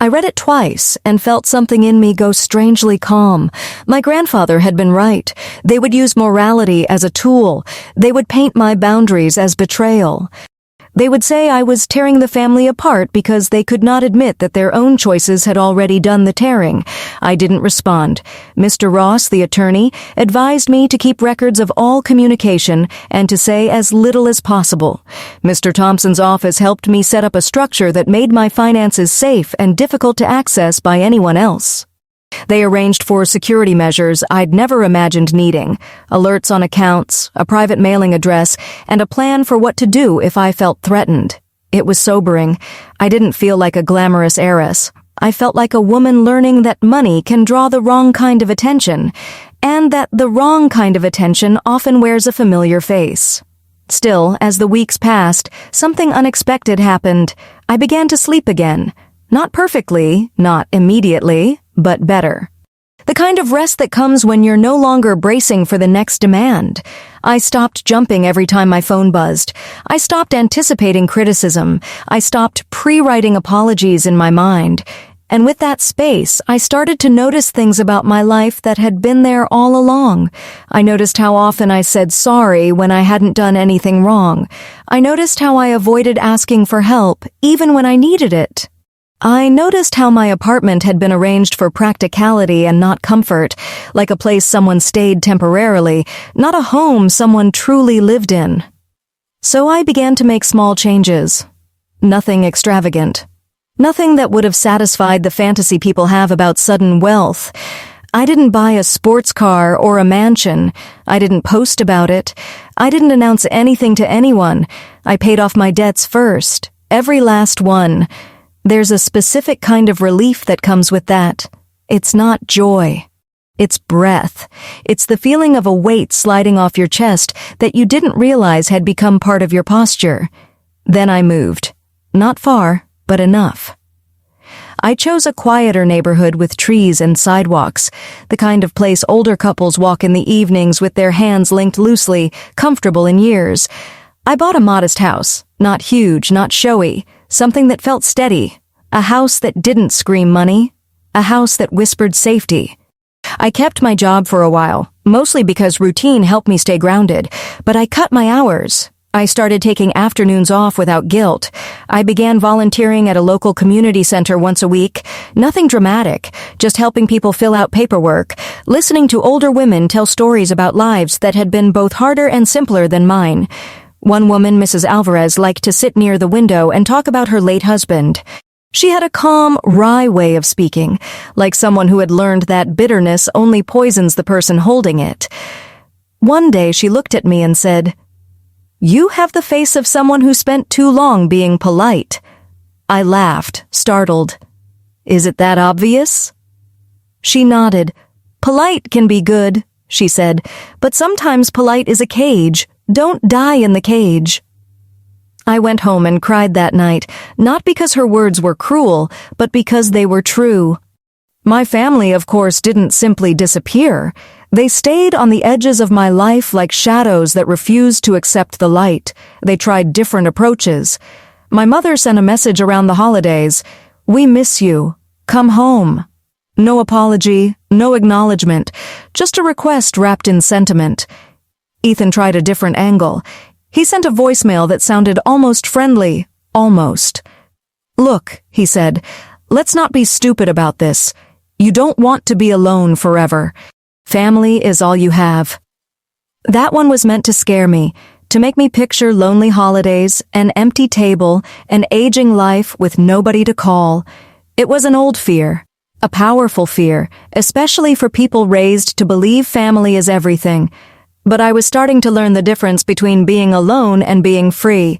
I read it twice and felt something in me go strangely calm. My grandfather had been right. They would use morality as a tool. They would paint my boundaries as betrayal. They would say I was tearing the family apart because they could not admit that their own choices had already done the tearing. I didn't respond. Mr. Ross, the attorney, advised me to keep records of all communication and to say as little as possible. Mr. Thompson's office helped me set up a structure that made my finances safe and difficult to access by anyone else. They arranged for security measures I'd never imagined needing, alerts on accounts, a private mailing address, and a plan for what to do if I felt threatened. It was sobering. I didn't feel like a glamorous heiress. I felt like a woman learning that money can draw the wrong kind of attention, and that the wrong kind of attention often wears a familiar face. Still, as the weeks passed, something unexpected happened. I began to sleep again. Not perfectly, not immediately, but better. The kind of rest that comes when you're no longer bracing for the next demand. I stopped jumping every time my phone buzzed. I stopped anticipating criticism. I stopped pre-writing apologies in my mind. And with that space, I started to notice things about my life that had been there all along. I noticed how often I said sorry when I hadn't done anything wrong. I noticed how I avoided asking for help, even when I needed it. I noticed how my apartment had been arranged for practicality and not comfort, like a place someone stayed temporarily, not a home someone truly lived in. So I began to make small changes. Nothing extravagant. Nothing that would have satisfied the fantasy people have about sudden wealth. I didn't buy a sports car or a mansion. I didn't post about it. I didn't announce anything to anyone. I paid off my debts first, every last one. There's a specific kind of relief that comes with that. It's not joy. It's breath. It's the feeling of a weight sliding off your chest that you didn't realize had become part of your posture. Then I moved. Not far, but enough. I chose a quieter neighborhood with trees and sidewalks, the kind of place older couples walk in the evenings with their hands linked loosely, comfortable in years. I bought a modest house, not huge, not showy, something that felt steady, a house that didn't scream money, a house that whispered safety. I kept my job for a while, mostly because routine helped me stay grounded, but I cut my hours. I started taking afternoons off without guilt. I began volunteering at a local community center once a week. Nothing dramatic, just helping people fill out paperwork, listening to older women tell stories about lives that had been both harder and simpler than mine. One woman, Mrs. Alvarez, liked to sit near the window and talk about her late husband. She had a calm, wry way of speaking, like someone who had learned that bitterness only poisons the person holding it. One day she looked at me and said, "You have the face of someone who spent too long being polite." I laughed, startled. "Is it that obvious?" She nodded. "Polite can be good," she said, "but sometimes polite is a cage. Don't die in the cage." I went home and cried that night, not because her words were cruel, but because they were true. My family, of course, didn't simply disappear. They stayed on the edges of my life like shadows that refused to accept the light. They tried different approaches. My mother sent a message around the holidays. "We miss you. Come home." No apology, no acknowledgement, just a request wrapped in sentiment. Ethan tried a different angle. He sent a voicemail that sounded almost friendly, almost. "Look," he said, "let's not be stupid about this. You don't want to be alone forever. Family is all you have." That one was meant to scare me, to make me picture lonely holidays, an empty table, an aging life with nobody to call. It was an old fear, a powerful fear, especially for people raised to believe family is everything. But I was starting to learn the difference between being alone and being free.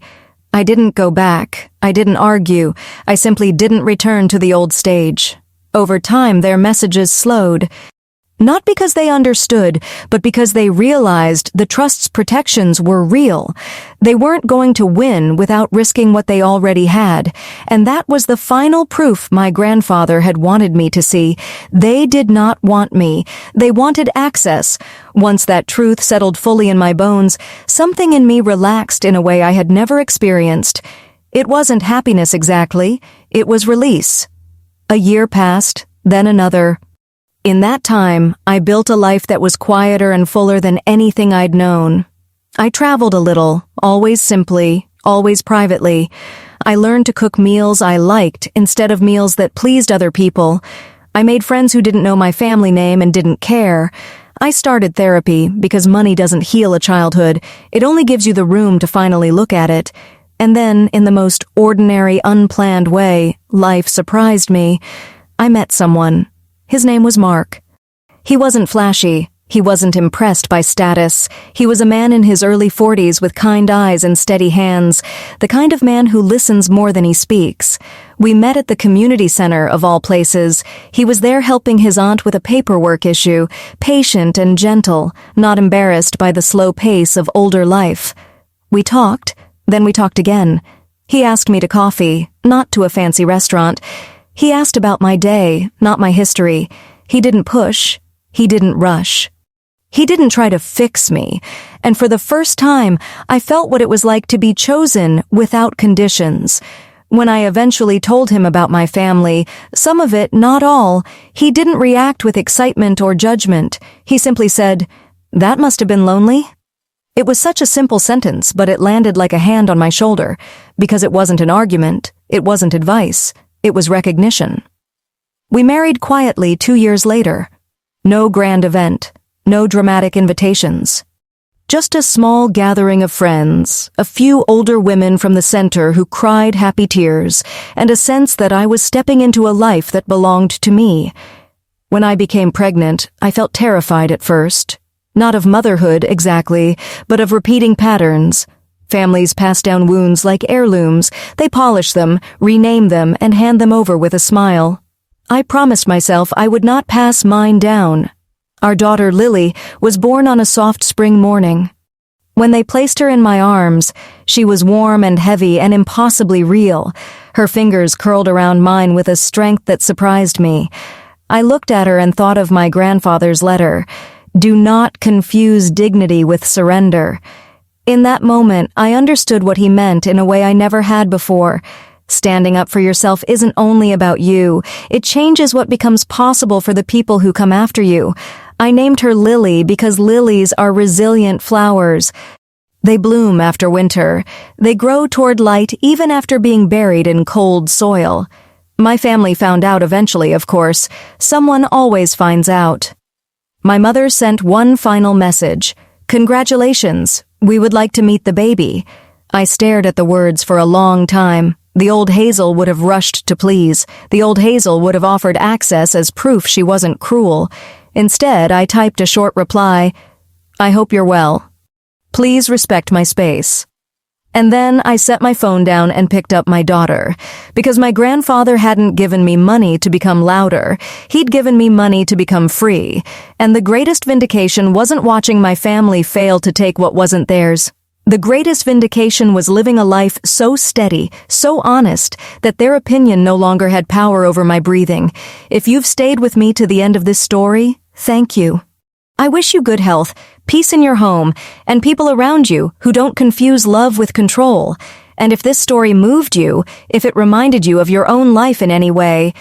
I didn't go back. I didn't argue. I simply didn't return to the old stage. Over time, their messages slowed. Not because they understood, but because they realized the trust's protections were real. They weren't going to win without risking what they already had, and that was the final proof my grandfather had wanted me to see. They did not want me. They wanted access. Once that truth settled fully in my bones, something in me relaxed in a way I had never experienced. It wasn't happiness exactly. It was release. A year passed, then another. In that time, I built a life that was quieter and fuller than anything I'd known. I traveled a little, always simply, always privately. I learned to cook meals I liked instead of meals that pleased other people. I made friends who didn't know my family name and didn't care. I started therapy because money doesn't heal a childhood. It only gives you the room to finally look at it. And then, in the most ordinary, unplanned way, life surprised me. I met someone. His name was Mark. He wasn't flashy. He wasn't impressed by status. He was a man in his early 40s with kind eyes and steady hands, the kind of man who listens more than he speaks. We met at the community center, of all places. He was there helping his aunt with a paperwork issue, patient and gentle, not embarrassed by the slow pace of older life. We talked, then we talked again. He asked me to coffee, not to a fancy restaurant. He asked about my day, not my history. He didn't push. He didn't rush. He didn't try to fix me. And for the first time, I felt what it was like to be chosen without conditions. When I eventually told him about my family, some of it, not all, he didn't react with excitement or judgment. He simply said, "That must have been lonely." It was such a simple sentence, but it landed like a hand on my shoulder, because it wasn't an argument, it wasn't advice. It was recognition. We married quietly 2 years later. No grand event, no dramatic invitations. Just a small gathering of friends, a few older women from the center who cried happy tears, and a sense that I was stepping into a life that belonged to me. When I became pregnant, I felt terrified at first. Not of motherhood exactly, but of repeating patterns. Families pass down wounds like heirlooms. They polish them, rename them, and hand them over with a smile. I promised myself I would not pass mine down. Our daughter, Lily, was born on a soft spring morning. When they placed her in my arms, she was warm and heavy and impossibly real. Her fingers curled around mine with a strength that surprised me. I looked at her and thought of my grandfather's letter. Do not confuse dignity with surrender. In that moment, I understood what he meant in a way I never had before. Standing up for yourself isn't only about you. It changes what becomes possible for the people who come after you. I named her Lily because lilies are resilient flowers. They bloom after winter. They grow toward light even after being buried in cold soil. My family found out eventually, of course. Someone always finds out. My mother sent one final message. Congratulations. We would like to meet the baby. I stared at the words for a long time. The old Hazel would have rushed to please. The old Hazel would have offered access as proof she wasn't cruel. Instead, I typed a short reply. I hope you're well. Please respect my space. And then I set my phone down and picked up my daughter. Because my grandfather hadn't given me money to become louder. He'd given me money to become free. And the greatest vindication wasn't watching my family fail to take what wasn't theirs. The greatest vindication was living a life so steady, so honest, that their opinion no longer had power over my breathing. If you've stayed with me to the end of this story, thank you. I wish you good health, peace in your home, and people around you who don't confuse love with control. And if this story moved you, if it reminded you of your own life in any way,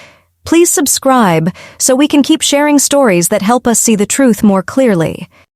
please subscribe so we can keep sharing stories that help us see the truth more clearly.